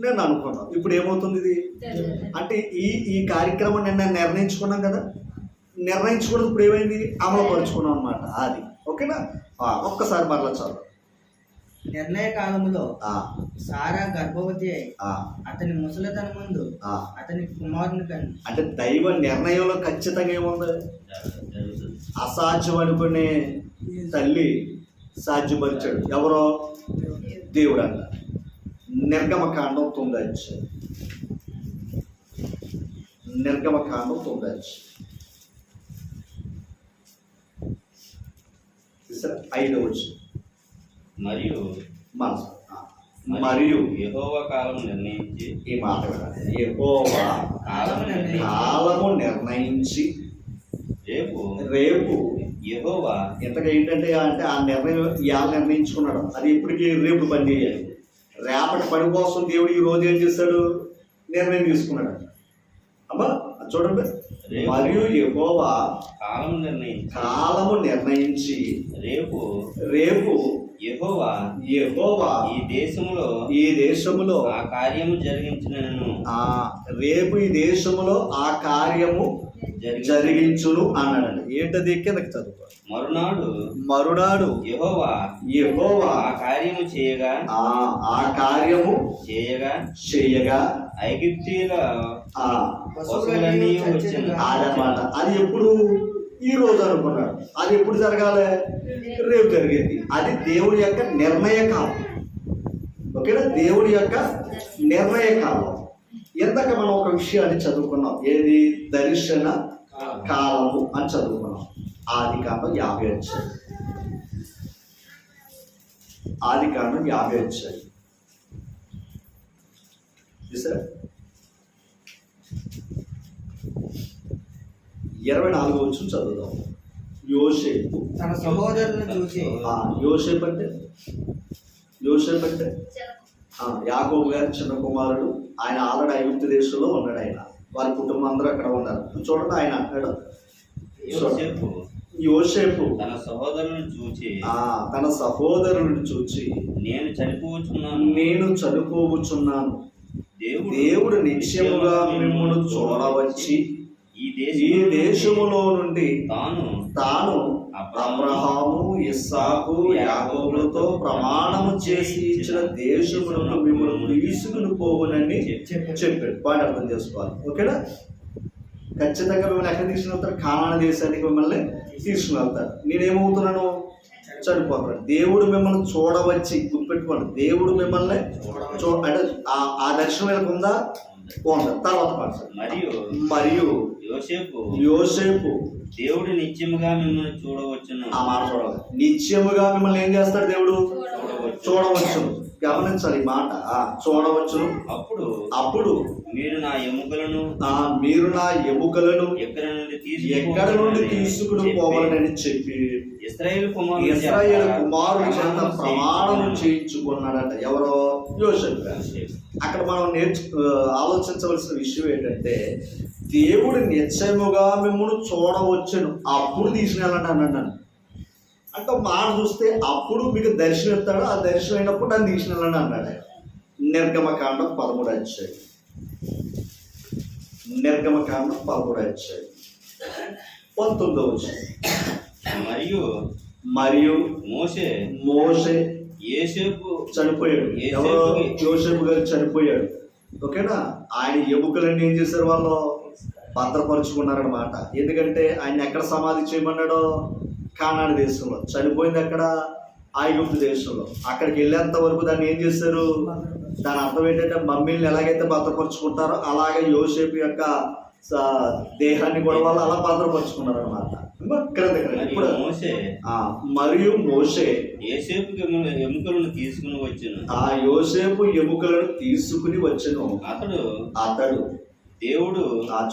నేను అనుకున్నాం. ఇప్పుడు ఏమవుతుంది ఇది అంటే ఈ కార్యక్రమం నిన్న నిర్ణయించుకున్నాం కదా. నిర్ణయించుకున్నది ఇప్పుడు ఏమైంది? అమలుపరుచుకున్నాం అనమాట. అది ఓకేనా? ఒక్కసారి మరలా చాలు. నిర్ణయ కాలంలో సారా గర్భవతి అయి అతని ముసలితనం ముందు అతని కుమారుని కని. అంటే దైవ నిర్ణయంలో ఖచ్చితంగా ఏముంది? అసాధ్యం అనుకునే తల్లి సాధ్యపరిచాడు. ఎవరో? దేవుడు అంట. నిర్గమకాండం 9 నిర్గమకాండం 9 5 మరియు మనసు మరియు యెహోవా కాలం నిర్ణయించి ఈ మాట వినాలి. యెహోవా కాలము నిర్ణయించి రేపు యెహోవా ఇంతగా ఏంటంటే అంటే ఆ నిర్ణయం ఇవాళ నిర్ణయించుకున్నాడు. అది ఇప్పటికీ రేపు పని చేయాలి. రేపటి పని కోసం దేవుడు ఈ రోజు ఏం చేస్తాడు? నిర్ణయం తీసుకున్నాడు. అమ్మా అది చూడండి. మరియు యెహోవా కాలము నిర్ణయించి రేపు యెహోవా ఈ దేశములో ఆ కార్యము జరిగించినను రేపు ఈ దేశములో ఆ కార్యము జరిగించును అన్నాడు. ఏంటది? కిందకి చదువు. మరునాడు యెహోవా ఆ కార్యము చేయగా ఐగుప్తీయుల పశువులన్నీ వచ్చెను. అదనమాట. అది ఎప్పుడు? ఈ రోజు అనుకున్నాడు. అది ఎప్పుడు జరగాలి? రేపు జరిగేది. అది దేవుడి యొక్క నిర్ణయ కాలం. ఓకేనా? దేవుడి యొక్క నిర్ణయ కాలం. ఇందాక మనం ఒక విషయాన్ని చదువుకున్నాం. ఏది? దర్శన కాలము అని చదువుకున్నాం. ఆదికాండం 50 వచ్చాయి. ఆదికాండం 50 వచ్చాయి. చూసారా? 24 వచ్చి చదువుదాం. యోసేపు తన సహోదరులను చూసి యోసేపు అంటే యాకోబు గారి చిన్న కుమారుడు. ఆయన ఆల్రెడీ ఐగుప్తు దేశంలో ఉన్నాడు. ఆయన వారి కుటుంబం అందరూ అక్కడ ఉన్నారు. చూడండి, ఆయన అంటాడు యోసేపు తన సహోదరులను చూచి నేను చనిపోవచ్చున్నాను. దేవుడు నిశ్చయముగా మిమ్మల్ని చూడవచ్చి ఈ దేశములో నుండి తాను అబ్రహాము, ఇస్సాకు, యాకోబులతో ప్రమాణము చేసి ఇచ్చిన దేశములకు మిమ్మల్ని తీసుకుని పోవునని చెప్పాడు. బాగా అర్థం చేసుకోవాలి. ఓకేనా? ఖచ్చితంగా మిమ్మల్ని ఎక్కడ తీసుకుని వెళ్తారు? కానాను దేశానికి మిమ్మల్ని తీసుకుని వెళ్తారు. నేనేమవుతున్నాను? చనిపోతాడు. దేవుడు మిమ్మల్ని చూడవచ్చి, గుర్తుపెట్టుకోండి, దేవుడు మిమ్మల్ని అంటే ఆ దర్శనం వీళ్ళకి ఉందా? ఉండదు. తర్వాత మరియు యోసేపు దేవుడు నిత్యముగా మిమ్మల్ని చూడవచ్చును. ఆ మాట చూడాలి. నిత్యముగా మిమ్మల్ని ఏం చేస్తాడు? దేవుడు చూడవచ్చును. గమనించాలి ఈ మాట. చూడవచ్చును. అప్పుడు మీరు నా ఎముకలను ఎక్కడ నుండి తీసుకుని పోవాలని చెప్పి ఇశ్రాయేలు కుమారుల చేత ప్రమాణం చేయించుకున్నాడట. ఎవరో? యోసేపు. అక్కడ మనం ఆలోచించవలసిన విషయం ఏంటంటే, దేవుడు నిశ్చయముగా మిమ్మల్ని చూడవచ్చును, అప్పుడు తీసుకెళ్ళండి అన్నాడు. అంటే మాట చూస్తే అప్పుడు మీకు దర్శనం ఇస్తాడు. ఆ దర్శనం అయినప్పుడు నన్ను తీసుకెళ్ళండి అన్నాడు. నిర్గమకాండం 13 అధ్యాయం. నిర్గమకాండం 13 అధ్యాయం 19 వచ్చాయి. మరియు మోషే చనిపోయాడు. ఎవరో? యోసేపు గారు చనిపోయాడు. ఓకేనా? ఆయన ఎముకలన్నీ ఏం చేశారు? వాళ్ళు భద్రపరుచుకున్నారనమాట. ఎందుకంటే ఆయన ఎక్కడ సమాధి చేయమన్నాడో? కానాను దేశంలో. చనిపోయింది ఎక్కడ? ఐగుప్తు దేశంలో. అక్కడికి వెళ్ళేంత వరకు దాన్ని ఏం చేశారు? దాని అర్థం ఏంటంటే, మమ్మీని ఎలాగైతే భద్రపరుచుకుంటారో అలాగే యోసేపు యొక్క దేహాన్ని కూడా వాళ్ళు అలా భద్రపరుచుకున్నారు అనమాట. ఇప్పుడు మరియు మోషే ఎముకలను తీసుకుని వచ్చాను. యోసేపు ఎముకలను తీసుకుని వచ్చాను. అతడు దేవుడు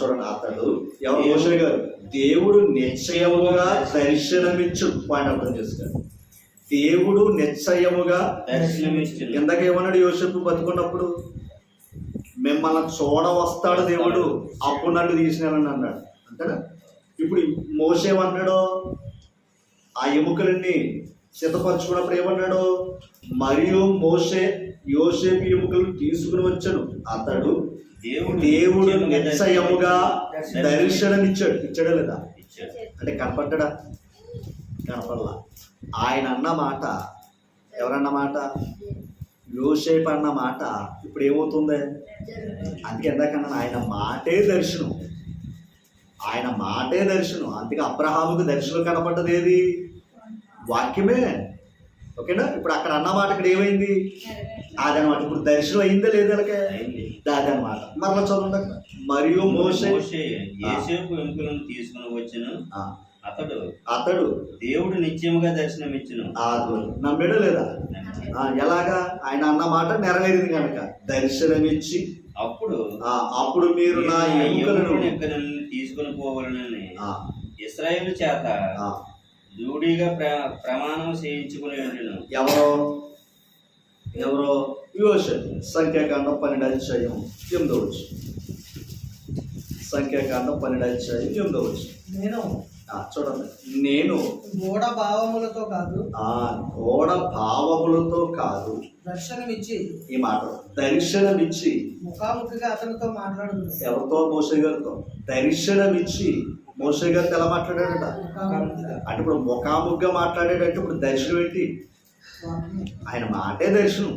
చూడండి. అతడు ఎవరు? మోషే గారు. దేవుడు నిశ్చయముగా దర్శనమిచ్చు. పాయింట్ అర్థం చేసుకోండి. దేవుడు నిశ్చయముగా దర్శనమిచ్చు. ఎందాకేమన్నాడు యోసేపు బతుకున్నప్పుడు? మిమ్మల్ని చూడవస్తాడు దేవుడు, అప్పుడు నన్ను తీసుకెళ్ళండి అన్నాడు. అంతేనా? ఇప్పుడు మోషే ఏమన్నాడు? ఆ ఎముకలన్నీ సిద్ధపరచుకున్నప్పుడు ఏమన్నాడు? మరియు మోషే యోసేపు ఎముకలను తీసుకుని వచ్చాను. అతడు దేవుడు నిశ్చయముగా దర్శనమిచ్చాడు. ఇచ్చాడా లేదా? అంటే కనపడ్డా? కనపడలా. ఆయన అన్న మాట, ఎవరన్న మాట? యోసేపు అన్న మాట ఇప్పుడు ఏమవుతుంది? అందుకే ఎందాకన్నా ఆయన మాటే దర్శనం. అందుకే అబ్రహాముకు దర్శనం కనపడ్డది ఏది? వాక్యమే. ఓకేనా? ఇప్పుడు అక్కడ అన్నమాట ఇక్కడ ఏమైంది? అదనమాట. ఇప్పుడు దర్శనం అయిందా లేదా? అదనమాట. మరలా చదవండి. మరియు మోషే యోసేపు ఎముకలను తీసుకుని వచ్చాను. అతడు దేవుడు నిత్యముగా దర్శనమిచ్చును. నమ్మాడా లేదా? ఎలాగా? ఆయన అన్న మాట నెరవేరింది కనుక దర్శనమిచ్చి అప్పుడు మీరు నా ఎముకలను తీసుకుని పోవాలని ఇశ్రాయేలు చేత రూఢిగా ప్రమాణం చేయించుకుని ఉండును. ఎవరో యోసేపు. సంఖ్యాకాండం 12:8. సంఖ్యాకాండం 12:8. నేను చూడండి, నేను గూఢ భావములతో కాదు దర్శనమిచ్చి, ఈ మాట దర్శనమిచ్చి ముఖాముఖిగా అతనితో మాట్లాడుతున్నాను. ఎవరితో? మోషే గారితో. దర్శనమిచ్చి మోషే గారితో ఎలా మాట్లాడాడట? అంటే ఇప్పుడు ముఖాముఖిగా మాట్లాడేటట్టు ఇప్పుడు దర్శనం ఏంటి? ఆయన మాటే దర్శనం.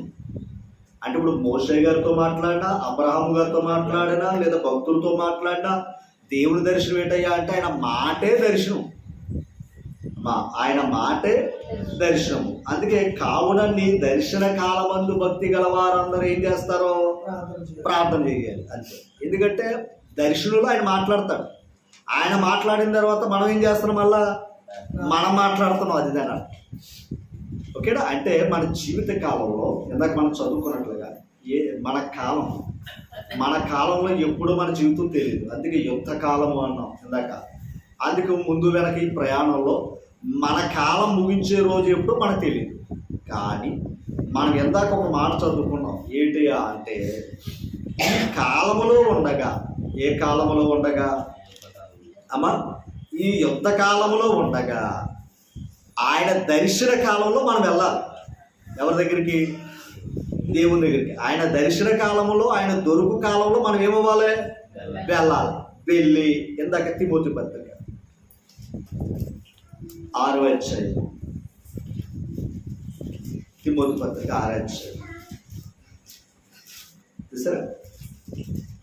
అంటే ఇప్పుడు మోషే గారితో మాట్లాడినా, అబ్రహాము గారితో మాట్లాడినా, లేదా భక్తులతో మాట్లాడినా దేవుని దర్శనం ఏంటయ్యా అంటే ఆయన మాటే దర్శనం. ఆయన మాటే దర్శనము. అందుకే కావున నీ దర్శన కాలమందు భక్తి గల వారందరూ ఏం చేస్తారో? ప్రార్థన చేయాలి అంతే. ఎందుకంటే దర్శనంలో ఆయన మాట్లాడతాడు. ఆయన మాట్లాడిన తర్వాత మనం ఏం చేస్తున్నాం? మళ్ళా మనం మాట్లాడుతున్నాం. అది దాని ఓకేనా? అంటే మన జీవిత కాలంలో ఇందాక మనం చదువుకున్నట్లుగా మన కాలంలో ఎప్పుడు మన జీవితం తెలియదు. అందుకే యుద్ధ కాలము అన్నాం ఇందాక. అందుకు ముందు వెనక ఈ ప్రయాణంలో మన కాలం ముగించే రోజు ఎప్పుడు మనకు తెలియదు. కానీ మనం ఇందాక ఒక మాట చదువుకున్నాం. ఏంటియా అంటే ఈ కాలములో ఉండగా, ఏ కాలములో ఉండగా అమ్మా? ఈ యుద్ధ కాలంలో ఉండగా ఆయన దర్శన కాలంలో మనం వెళ్ళాలి. ఎవరి దగ్గరికి? దేవుని దగ్గరికి. ఆయన దర్శన కాలంలో, ఆయన దొరుకు కాలంలో మనం ఏమవ్వాలి? వెళ్ళాలి. వెళ్ళి ఇందాక తిమోతి పత్రిక 6వ తిమోతి పత్రిక 6వ చూసారా?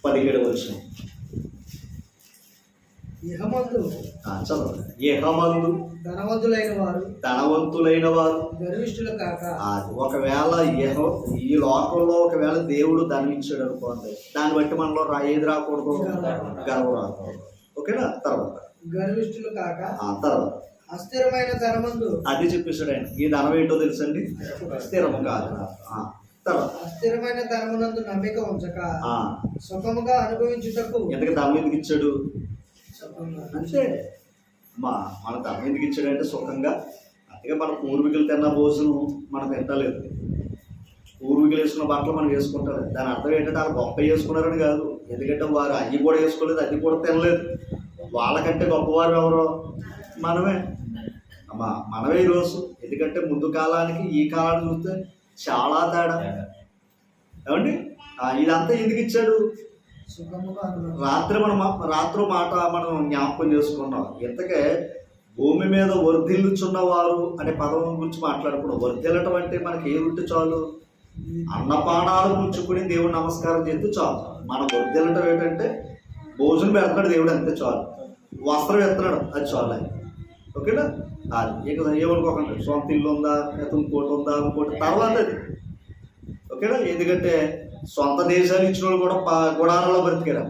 17వ యెహోమందు ధనవంతులైన వారు గర్విష్ఠులు కాక. ఒకవేళ ఈ లోకంలో ఒకవేళ దేవుడు ధనం ఇచ్చాడు అనుకోండి, దాన్ని బట్టి మనలో ఏది రాకూడదు? గర్వం రాకూడదు. ఓకేనా? తర్వాత గర్విష్ఠులు కాక. తర్వాత అస్థిరమైన ధనమందు, అది చెప్పేశాడు ఆయన. ఈ ధనం ఏంటో తెలుసండి? స్థిరము కాదు. తర్వాత అస్థిరమైన ధనమునందు నమ్మిక ఉంచక సుఖముగా అనుభవించుటకు. ఎందుకు ధనం ఎందుకు ఇచ్చాడు? అంటే మన ధనం ఎందుకు ఇచ్చాడంటే సుఖంగా. అందుకే మన పూర్వీకులు తిన్న భోజనం మనం తింటలేదు. పూర్వీకులు వేసుకున్న బట్టలు మనం వేసుకుంటారు. దాని అర్థం ఏంటంటే వాళ్ళు గొప్ప వేసుకున్నారని కాదు. ఎందుకంటే వారు అవి కూడా వేసుకోలేదు, అది కూడా తినలేదు. వాళ్ళకంటే గొప్పవారు ఎవరో? మనమే. మనమే ఈరోజు. ఎందుకంటే ముందు కాలానికి ఈ కాలానికి చూస్తే చాలా తేడా. ఏమండి? ఇదంతా ఎందుకు ఇచ్చాడు? రాత్రి మాట మనం జ్ఞాపకం చేసుకున్నాం. ఇంతకే భూమి మీద వర్ధిల్లుచున్నవారు అనే పదం గురించి మాట్లాడుకున్నాం. వర్ధిల్లటం అంటే మనకి ఏ ఉంటే చాలు? అన్నపానాలు పుచ్చుకుని దేవుడు నమస్కారం చేస్తే చాలు. మనం వర్ధిల్లటం ఏంటంటే భోజనం పెడతాడు దేవుడు, అంతే చాలు. వస్త్రం ఎత్తున్నాడు, అది చాలు. ఓకేనా? అది ఇక ఏమనుకోకండి సొంత ఇల్లు ఉందా, ఇంకోటి ఉందా, ఇంకోటి తర్వాత అది. ఓకేనా? ఎందుకంటే సొంత దేశాలు ఇచ్చిన వాళ్ళు కూడా గుడారాల్లో బ్రతికారు.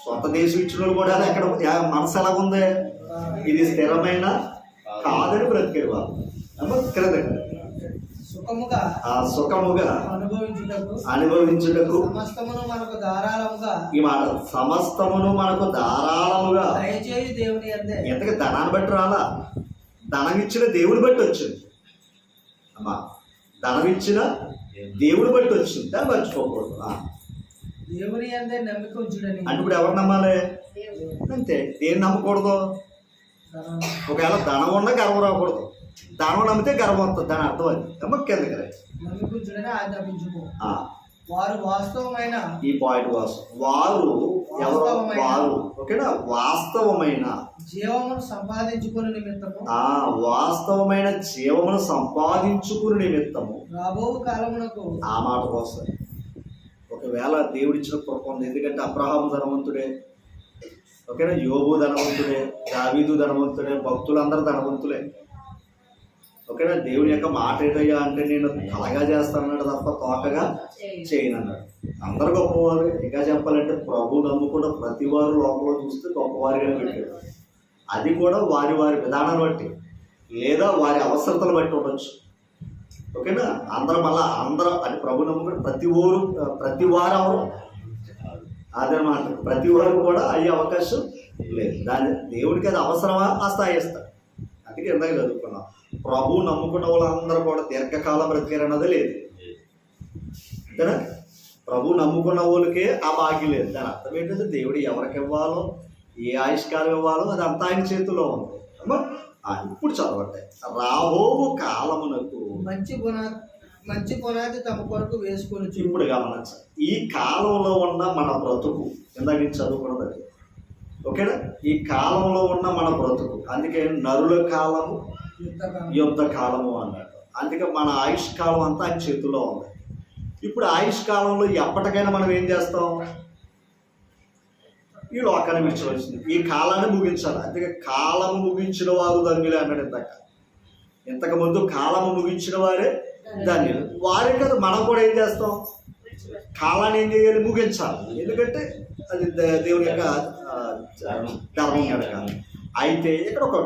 సొంత దేశం ఇచ్చిన వాళ్ళు కూడా ఎక్కడ మనసు ఎలాగుంది? ఇది స్థిరమైన కాదని బ్రతికారు వాళ్ళు. సుఖముగా అనుభవించుటకు ఈ మాట సమస్తమును మనకు ధారాళముగా. ఎంతగా ధనాన్ని బట్టి రాలా? ధనం ఇచ్చిన దేవుని బట్టి వచ్చింది. ధనం ఇచ్చిన దేవుని బట్టి వచ్చింది. దాన్ని మర్చిపోకూడదు. దేవుని అందే నమ్మిక ఉంచుడని. అంటే ఇప్పుడు ఎవరు నమ్మాలి? అంతే. దేన్ని నమ్మకూడదు? ఒకవేళ ధనం ఉన్నా గర్వం రాకూడదు. ధనం నమ్మితే గర్వం వస్తుంది. దాని అర్థం అది. కిందకి నమ్మికుంచుడని ఆజ్ఞాపించుకో. వారు వాస్తవమైన, ఈ పాయింట్ కోసం, వారు ఎవరు? వారు ఓకేనా? వాస్తవమైన జీవమును సంపాదించుకుని నిమిత్తము. వాస్తవమైన జీవమును సంపాదించుకుని నిమిత్తము రాబో కాలమునకు. ఆ మాట కోసం ఒకవేళ దేవుడిచ్చిన కృప ఉంది. ఎందుకంటే అబ్రహాము ధనవంతుడే, ఓకేనా? యోబు ధనవంతుడే, దావీదు ధనవంతుడే, భక్తులందరూ ధనవంతులే. ఓకేనా? దేవుని యొక్క మాట ఏంటయ్యా అంటే నేను తలగా చేస్తానన్నాడు తప్ప తోకగా చేయనన్నాడు. అందరు గొప్పవారు. ఇంకా చెప్పాలంటే ప్రభు నమ్ముకున్న ప్రతి వారు లోపల చూస్తే గొప్పవారిగా పెట్టాడు. అది కూడా వారి వారి విధానాన్ని బట్టి లేదా వారి అవసరతలు బట్టి ఉండొచ్చు. ఓకేనా? అందరూ అంటే ప్రభు నమ్ముకుని ప్రతి వారు అదనమాట, ప్రతి వారు కూడా అయ్యే అవకాశం లేదు. దేవుడికి అది అవసరమా ఆ స్థాయి ఇస్తాడు. అందుకే ఇందాక చదువుకున్నాం, ప్రభు నమ్ముకున్న వాళ్ళందరూ కూడా దీర్ఘకాలం బ్రతికారన్నది లేదు. అంతేనా? ప్రభు నమ్ముకున్న వాళ్ళకే ఆ భాగ్యం లేదు. దాని అర్థం ఏంటంటే దేవుడు ఎవరికి ఇవ్వాలో, ఏ ఆయుష్కాలం ఇవ్వాలో అది అంతా ఆయన చేతిలో ఉంది. అమ్మా ఇప్పుడు చదవండి. రాబోవు కాలమునకు మంచి పునాది తమ కొరకు వేసుకొని. ఇప్పుడు గమనించాలి, ఈ కాలంలో ఉన్న మన బ్రతుకు ఇందాక నుంచి చదువుకున్నది. ఓకేనా? ఈ కాలంలో ఉన్న మన బ్రతుకు, అందుకే నరుల కాలము యుద్ధ కాలము అన్నాడు. అందుకే మన ఆయుష్కాలం అంతా ఆయన చేతిలో ఉంది. ఇప్పుడు ఆయుష్కాలంలో ఎప్పటికైనా మనం ఏం చేస్తాం? ఈ లోకాన్ని విడిచవలసింది, ఈ కాలాన్ని ముగించాలి. అందుకే కాలము ముగించిన వారు ధన్యులే అన్నాడు ఇంతకు ముందు కాలము ముగించిన వారే ధన్యులు. వారే కదా మనం కూడా ఏం చేస్తాం? కాలాన్ని ఏం చేయాలి? ముగించాలి. ఎందుకంటే అది దేవుని యొక్క ధర్మం కనుక. అయితే ఇక్కడ ఒక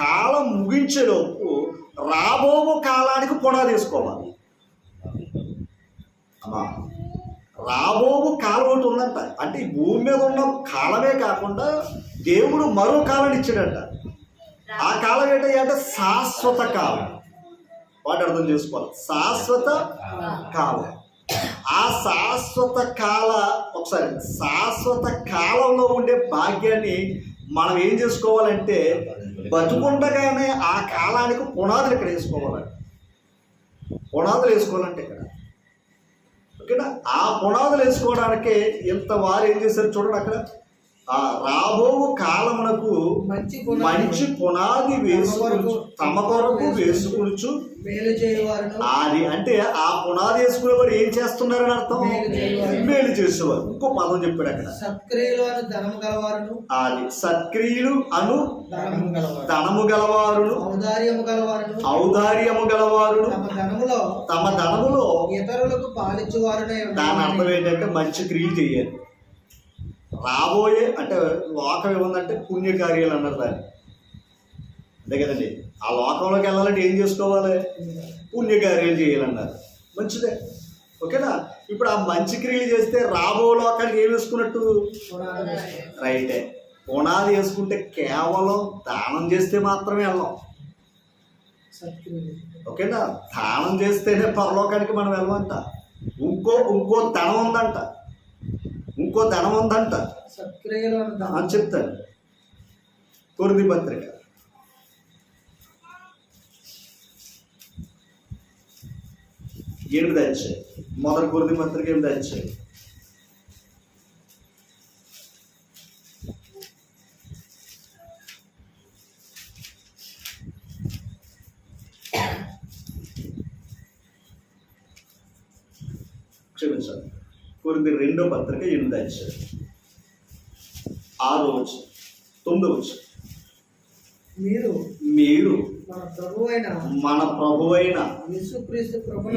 కాలం ముగించేలోపు రాబో కాలానికి పునాది వేసుకోవాలి. అమ్మా రాబో కాలం ఒకటి ఉందంట. అంటే ఈ భూమి మీద ఉన్న కాలమే కాకుండా దేవుడు మరో కాలం ఇచ్చాడంట. ఆ కాలం ఏంటంటే శాశ్వత కాలం. వాటి అర్థం చేసుకోవాలి, శాశ్వత కాలం. ఆ శాశ్వత కాలంలో ఉండే భాగ్యాన్ని మనం ఏం చేసుకోవాలంటే బతుకుండగానే ఆ కాలానికి పునాదులు ఇక్కడ వేసుకోవాలండి. పునాదులు వేసుకోవాలంటే ఇక్కడ ఓకేనా? ఆ పునాదులు వేసుకోవడానికే ఇంత వారు ఏం చేశారు చూడండి. అక్కడ రాబో కాలమునకు మంచి పునాది వేసుకొనుచు తమ కొరకు వేసుకొనుచు మేలు చేయవారు. అది అంటే ఆ పునాది వేసుకునేవారు ఏం చేస్తున్నారని అర్థం? మేలు చేసేవారు. ఇంకో పదం చెప్పాడు అక్కడ, సత్క్రియలు అను ధనము గలవారును. అది సత్క్రియలు అను ధనము గలవారును, ఔదార్యము గలవారును, తమ ధనములో ఇతరులకు పాలించువారునే. దాని అర్థం ఏంటంటే మంచి క్రియలు చేయాలి. రాబోయే అంటే లోకం ఏముందంటే పుణ్యకార్యాలు అన్నారు దాన్ని. అంతే కదండి. ఆ లోకంలోకి వెళ్ళాలంటే ఏం చేసుకోవాలి? పుణ్యకార్యాలు చేయాలన్నారు. మంచిదే. ఓకేనా? ఇప్పుడు ఆ మంచి క్రియలు చేస్తే రాబో లోకానికి ఏం వేసుకున్నట్టు? రైటే. పునాది వేసుకుంటే కేవలం దానం చేస్తే మాత్రమే వెళ్ళాం. ఓకేనా? దానం చేస్తేనే పరలోకానికి మనం వెళ్ళమంట. ఇంకో ధనం ఉందంట, ఇంకో ధనం ఉందంట అని చెప్తాను. కొరింథీ పత్రిక 8వ అధ్యాయం, మొదటి కొరింథీ పత్రిక 8వ అధ్యాయం. క్షమించాలి, కొరింథీ 2వ పత్రిక 8వ అధ్యాయం 6వ వచనం 9వ వచనం. మీరు మన ప్రభువైన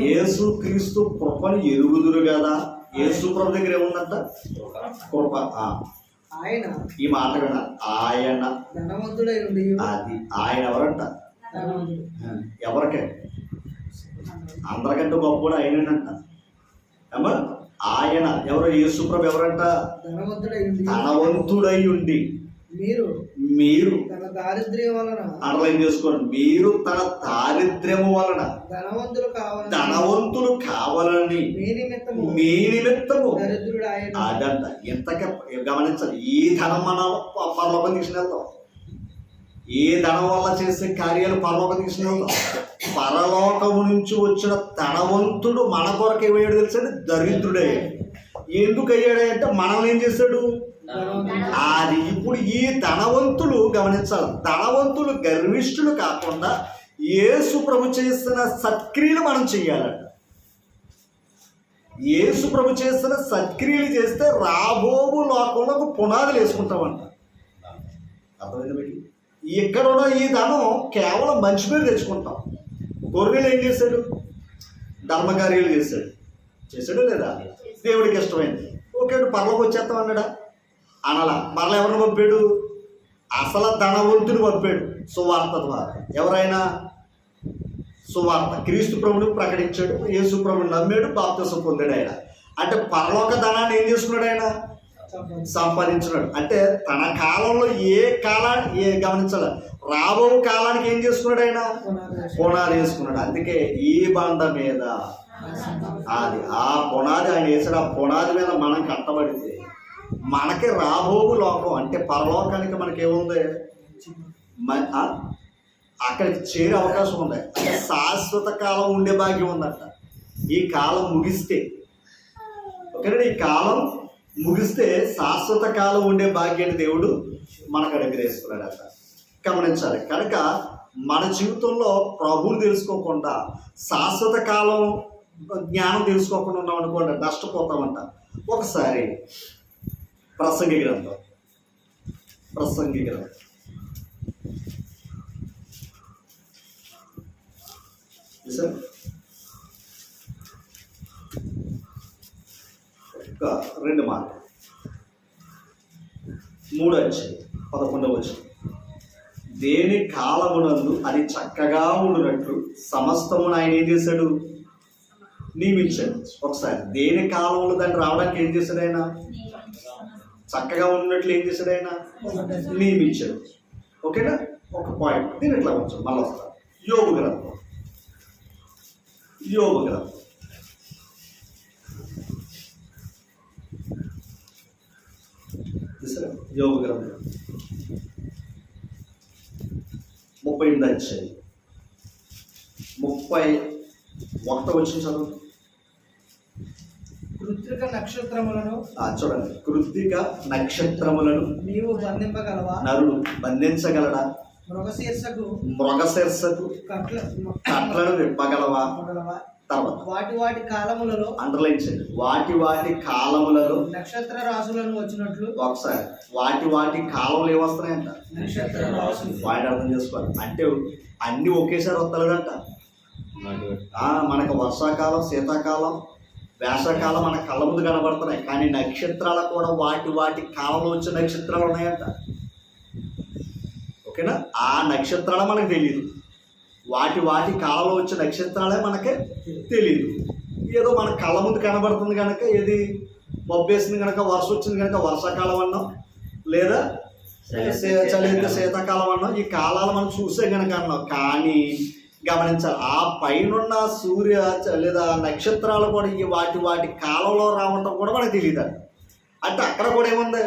యేసుక్రీస్తు కృపను ఎరుగుదురు కదా. యేసు ప్రభు దగ్గర ఏముందంట? కృప. ఈ మాట విన, ఆయన అది ఆయన ఎవరంట? ఎవరికే? అందరికంటే గొప్ప ఆయనంట. ఏమా ఆయన ఎవరు? యేసు ప్రభు ఎవరంట? ధనవంతుడై ఉండి. మీరు అండర్లైన్ చేసుకోండి. మీరు తన దారిద్ర్యము వలన ధనవంతులు కావాలని మీ నిమిత్తము అదంట. ఎంతగా గమనించాలి. ఈ ధనం మన పరలోకం తీసుకెళ్తాం. ఏ ధనం వల్ల చేసే కార్యాలు పరలోకం తీసుకెళ్తాం. పరలోకము నుంచి వచ్చిన ధనవంతుడు మన కొరకు ఏమయ్యాడు తెలుసండి? దరిద్రుడయ్యాడు. ఎందుకు అయ్యాడంటే మనల్ని ఏం చేశాడు? అది ఇప్పుడు ఈ ధనవంతులు గమనించాలి. ధనవంతులు గర్విష్ఠులు కాకుండా యేసు ప్రభు చేస్తున్న సత్క్రియలు మనం చెయ్యాలంట. యేసు ప్రభు చేస్తున్న సత్క్రియలు చేస్తే రాబోవు లోకంలో పునాదులు వేసుకుంటామంట. అర్థమైంది? ఇక్కడ ఉన్న ఈ ధనం కేవలం మంచి పేరు తెచ్చుకుంటాం. గొర్రెలు ఏం చేశాడు? ధర్మకార్యాలు చేశాడు లేదా? దేవుడికి ఇష్టమైంది. ఓకే, పర్లోకి వచ్చేస్తాం అన్నాడా? అనలా. మరలా ఎవరిని పంపాడు? అసలు ధనవంతుని పంపాడు సువార్త ద్వారా. ఎవరైనా సువార్త క్రీస్తు ప్రభుని ప్రకటించాడు, యేసు ప్రభుని నమ్మాడు, బాప్తిసం పొందాడు ఆయన. అంటే పరలోక ధనాన్ని ఏం చేసుకున్నాడు ఆయన? సంపాదించున్నాడు. అంటే తన కాలంలో గమనించాల, రాబో కాలానికి ఏం చేసుకున్నాడు ఆయన? పునాది వేసుకున్నాడు. అందుకే ఈ బండ మీద ఆ పునాది ఆయన వేసాడు. ఆ పునాది మీద మనం కట్టబడితే మనకి రాబోవు లోకం అంటే పరలోకానికి మనకేముంది? అక్కడికి చేరే అవకాశం ఉంది. అంటే శాశ్వత కాలం ఉండే భాగ్యం ఉందంట. ఈ కాలం ముగిస్తే, ఓకేనా, ఈ కాలం ముగిస్తే శాశ్వత కాలం ఉండే భాగ్యాన్ని దేవుడు మనకు అనుగ్రహిస్తున్నాడు అంట. గమనించాలి. కనుక మన జీవితంలో ప్రభువుని తెలుసుకోకుండా శాశ్వత కాలం జ్ఞానం తెలుసుకోకుండా ఉన్నాం అనుకోండి, నష్టపోతామంట. ఒకసారి ప్రసంగి గ్రంథం సార్, ఒక 2 మాటలు 3:11. దేని కాలమునందు అది చక్కగా ఉండునట్లు సమస్తమును ఆయన ఏం చేశాడు? నియమించాడు. ఒకసారి దేని కాలంలో దాన్ని రావడానికి ఏం చేశాడు ఆయన? చక్కగా ఉన్నట్లు ఏం చేశాడు ఆయన? నియమించాడు. ఓకేనా? ఒక పాయింట్ దీని ఎట్లా వచ్చాం మళ్ళీ వస్తాను. యోబు గ్రంథం యోబు గ్రంథం 38వ అధ్యాయం 31వ వచనం చదువు. కృత్తిక నక్షత్రములను చూడండి. కృత్తిక నక్షత్రములను నీవు బంధింపగలవా? నరుడు బంధించగలడా? మృగశీర్షకు కట్లను విప్పగలవా? తర్వాత వాటి కాలములలో అండర్లైన్ చేయండి. వాటి కాలములలో నక్షత్ర రాశులను వచ్చినట్లు. ఒకసారి వాటి కాలంలో ఏమొస్తున్నాయంట? నక్షత్ర రాశులు. వాటి అర్థం చేసుకోవాలి. అంటే అన్ని ఒకేసారి వస్తలేదంట. మనకు వర్షాకాలం, శీతాకాలం, వేసవకాలం మన కళ్ళ ముందు కనబడుతున్నాయి. కానీ నక్షత్రాలు కూడా వాటి కాలంలో వచ్చే నక్షత్రాలు ఉన్నాయంట. ఓకేనా? ఆ నక్షత్రాలు మనకు తెలియదు. వాటి కాలంలో వచ్చే నక్షత్రాలే మనకే తెలియదు. ఏదో మన కళ్ళ ముందు కనబడుతుంది కనుక, ఏది మబ్బేసింది కనుక, వర్షం వచ్చింది కనుక వర్షాకాలం అన్నాం, లేదా చలి శీతాకాలం అన్నాం. ఈ కాలాలు మనం చూసే కనుక అన్నాం. కానీ గమనించాలి, ఆ పైన సూర్య లేదా నక్షత్రాలు కూడా ఈ వాటి కాలంలో రావటం కూడా మనకు తెలియదు. అంటే అక్కడ కూడా ఏముంది?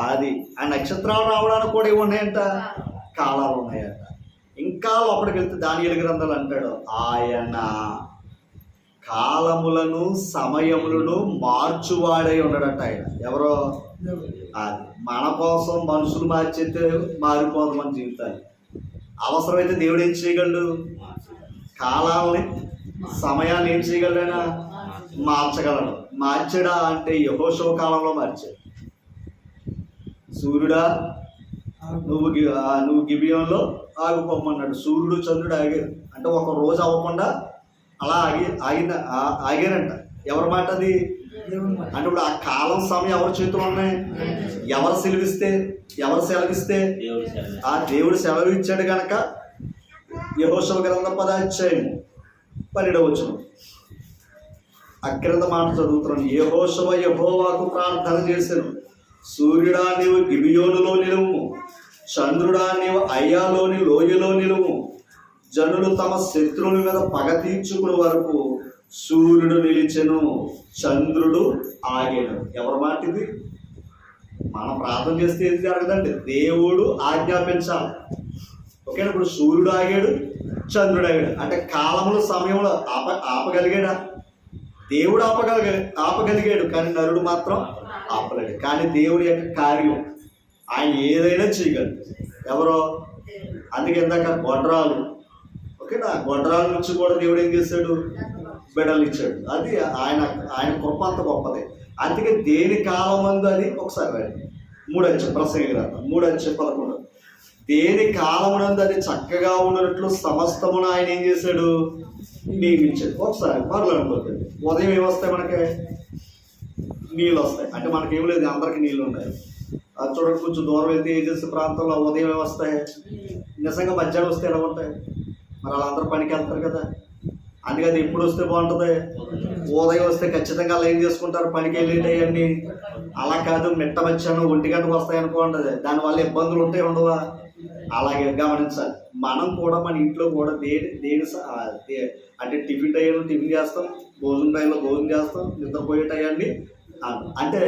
అది ఆ నక్షత్రాలు రావడానికి కూడా ఏమున్నాయంట? కాలాలు ఉన్నాయంట. ఇంకా లోపలికి వెళ్తే దానియేలు గ్రంథాలు అంటాడు, ఆయన కాలములను సమయములను మార్చువాడై ఉన్నాడంట. ఆయన ఎవరో? అది మన కోసం మనుషులు మార్చితే మారిపోదు మన జీవితాలు. అవసరమైతే దేవుడు ఏం చేయగలడు? కాలాలని, సమయాన్ని ఏం చేయగలడైనా? మార్చగలడు. మార్చడా అంటే యెహోషువ కాలంలో మార్చాడు. సూర్యుడా నువ్వు గిబియోన్లో ఆగిపోమన్నాడు. సూర్యుడు చంద్రుడు ఆగారు. అంటే ఒక రోజు అవ్వకుండా అలా ఆగారంట. ఎవరి మాట అది? అంటే ఇప్పుడు ఆ కాలం సమయం ఎవరి చేతులు ఉన్నాయి? ఎవరు సెలవిస్తే ఆ దేవుడు సెలవు ఇచ్చాడు కనుక. యెహోషువ గ్రంథం 10వ అధ్యాయం 12వ వచనం అక్రింద మాట చదువుతున్నాను. యెహోషువ యెహోవాకు ప్రార్థన చేశాను, సూర్యుడా నీవు గిబియోనులో నిలువు, చంద్రుడా నీవు అయ్యాలోని లోయలో నిలువు. జనులు తమ శత్రువుల మీద పగ తీర్చుకునే వరకు సూర్యుడు నిలిచెను, చంద్రుడు ఆగెను. ఎవరి మాట ఇది? మనం ప్రార్థన చేస్తే ఏది జరగదండి, దేవుడు ఆజ్ఞాపించాలి. ఓకేనా? ఇప్పుడు సూర్యుడు ఆగాడు, చంద్రుడు ఆగాడు. అంటే కాలంలో సమయంలో ఆపగలిగాడా? దేవుడు ఆపగలిగాడు, కానీ నరుడు మాత్రం ఆపలేడు. కానీ దేవుడి యొక్క కార్యం ఆయన ఏదైనా చేయగలడు. ఎవరో? అందుకే ఇందాక గొడ్రాలు, ఓకేనా, గొడ్రాల నుంచి కూడా దేవుడు ఏం చేశాడు? బిడ్డలు ఇచ్చాడు. అది ఆయన కృప అంత గొప్పది. అందుకే దేని కాలం అందు అది ఒకసారి 3 ప్రసంగి గ్రంథం 3:11 దేని కాలమునందు అది చక్కగా ఉన్నట్లు సమస్తమును ఆయన ఏం చేశాడు? నియమించాడు. ఒకసారి మరలా అనుకోండి, ఉదయం ఏమొస్తాయి? మనకి నీళ్ళు వస్తాయి. అంటే మనకేం లేదు, అందరికి నీళ్ళు ఉన్నాయి. అది చూడండి, కొంచెం దూరం వెళ్తే ఏజెన్సీ ప్రాంతంలో ఉదయం వస్తాయి, నిజంగా మధ్యాహ్నం వస్తే ఎలా ఉంటాయి? మరి వాళ్ళందరూ పనికి వెళ్తారు కదా, అందుకని ఎప్పుడు వస్తే బాగుంటుంది? ఉదయం వస్తే ఖచ్చితంగా అలా ఏం చేసుకుంటారు, పనికి వెళ్ళేటవన్నీ. అలా కాదు, మిట్ట మధ్యాహ్నం 1 గంటకు వస్తాయి అనుకోండి, దానివల్ల ఇబ్బందులు ఉంటాయి ఉండవా? అలాగే గమనించాలి. మనం కూడా మన ఇంట్లో కూడా అంటే టిఫిన్ టైంలో టిఫిన్ చేస్తాం, భోజనం టైంలో భోజనం చేస్తాం, నిద్రపోయే టయాన్ని అంటే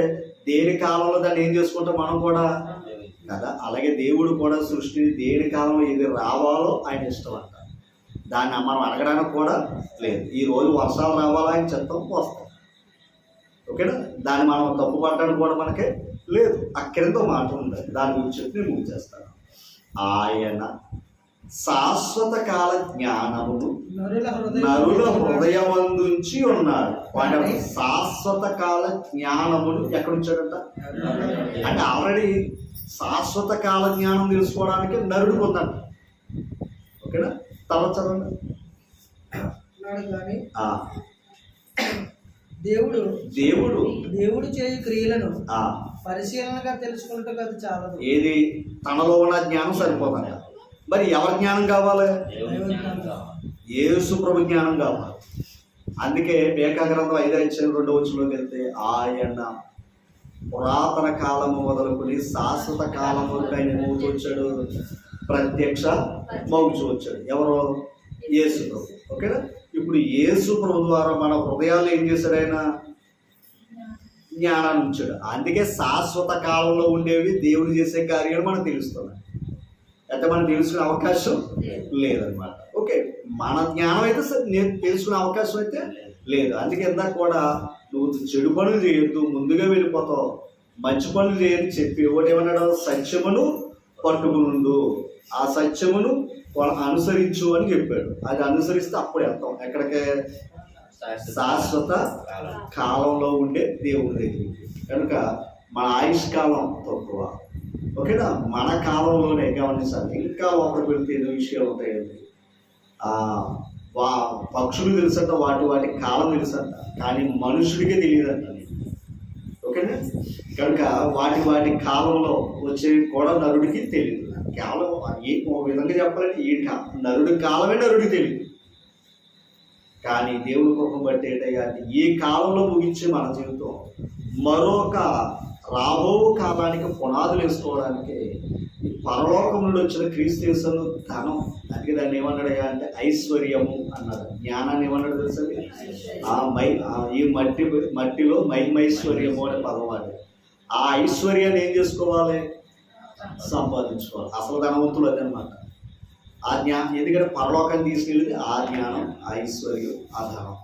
దేని కాలంలో దాన్ని ఏం చేసుకుంటాం మనం కూడా కదా. అలాగే దేవుడు కూడా సృష్టి దేని కాలంలో ఏది రావాలో ఆయన ఇష్టం అంట. దాన్ని మనం అడగడానికి కూడా లేదు. ఈ రోజు వర్షాలు రావాలా ఆయన చెప్తాం, వస్తాం, ఓకేనా. దాన్ని మనం తప్పు పట్టడానికి కూడా మనకే లేదు. అక్కడంతో మాట ఉంది, దాని గురించి చెప్పి నేను ముగిచేస్తాను. ఆయన శాశ్వత కాల జ్ఞానమును నరుల హృదయమందుంచి ఉన్నాడు. వాటి శాశ్వత కాల జ్ఞానమును ఎక్కడ ఉంచాడంట? అంటే ఆల్రెడీ శాశ్వత కాల జ్ఞానం తెలుసుకోవడానికి నరుడికి ఉందంట, ఓకేనా. తర్వాత చదవండి. దేవుడు దేవుడు దేవుడు చేయు క్రియలను పరిశీలనగా తెలుసుకుంటే కదా చాలా. ఏది? తనలో ఉన్న జ్ఞానం సరిపోతుంది. మరి ఎవరి జ్ఞానం కావాలి? యేసు ప్రభు జ్ఞానం కావాలి. అందుకే మేకా గ్రంథం 5:2 వెళ్తే ఆయన పురాతన కాలము మొదలుకొని శాశ్వత కాలం వరకు ఆయన మౌతు వచ్చాడు, ప్రత్యక్ష మౌచు వచ్చాడు. ఎవరు? యేసు ప్రభు, ఓకేనా. ఇప్పుడు యేసు ప్రభు ద్వారా మన హృదయాలు ఏం చేశాడు? ఆయన జ్ఞానాన్ని ఉంచాడు. అందుకే శాశ్వత కాలంలో ఉండేవి దేవుడు చేసే కార్యాలు మనకు తెలుస్తున్నాయి. అయితే మనం తెలుసుకునే అవకాశం లేదనమాట. ఓకే, మన జ్ఞానం అయితే నేను తెలుసుకునే అవకాశం అయితే లేదు. అందుకే ఇందాక కూడా నువ్వు చెడు పనులు చేయొద్దు, ముందుగా వెళ్ళిపోతావు, మంచి పనులు చేయని చెప్పి ఒకటి ఏమన్నాడు? సత్యమును పట్టుకునుండు, ఆ సత్యమును అనుసరించు అని చెప్పాడు. అది అనుసరిస్తే అప్పుడు వెళ్తాం ఎక్కడికే? శాశ్వత కాలంలో ఉండే దేవుడి దగ్గరికి. కనుక మన ఆయుష్కాలం తక్కువ, ఓకేనా. మన కాలంలోనే గమనించాలి. ఇంకా లోపలికి వెళ్తే ఎన్నో విషయాలు ఉంటాయండి. పక్షులు తెలుసంట, వాటి కాలం తెలుసంట, కానీ మనుషుడికే తెలియదంట, ఓకేనా. కనుక వాటి కాలంలో వచ్చేవి కూడా నరుడికి తెలియదు. కేవలం ఒక విధంగా చెప్పాలంటే ఈ నరుడి కాలమే నరుడికి తెలియదు. కానీ దేవుడి కృపను బట్టి ఏంటంటే ఈ కాలంలో ముగించి మన జీవితం మరొక రాబో కాలానికి పునాదులు వేసుకోవడానికి ఈ పరలోకం నుండి వచ్చిన క్రీస్తు యేసును ధనం, అందుకే దాన్ని ఏమన్నాడు అంటే ఐశ్వర్యము అన్నాడు. జ్ఞానాన్ని ఏమన్నాడు తెలుసండి? ఈ మట్టిలో మహిమైశ్వర్యము అనే పదం వాడు. ఆ ఐశ్వర్యాన్ని ఏం చేసుకోవాలి? సంపాదించుకోవాలి. అసలు ధనవంతులు అదనమాట. ఆ జ్ఞానం ఎందుకంటే పరలోకాన్ని తీసుకెళ్ళేది ఆ జ్ఞానం, ఆ ఐశ్వర్యం, ఆ ధనం.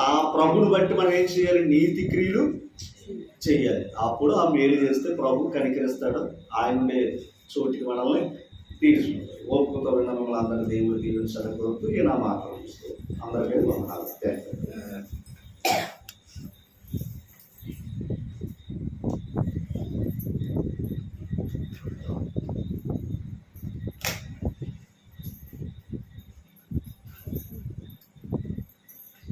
ఆ ప్రభుని బట్టి మనం ఏం చేయాలి? నీతి క్రియలు చెయ్యాలి. అప్పుడు ఆ మేలు చేస్తే ప్రభు కనికరిస్తాడు, ఆయన చోటికి మనల్ని తీసుకుంటాడు. ఓపుకతో విన్న మమ్మల్ని అందరినీ దేవుడు దీవించాలని కోరుతూ ఈ నా మాటలు అందరికీ వందనాలు.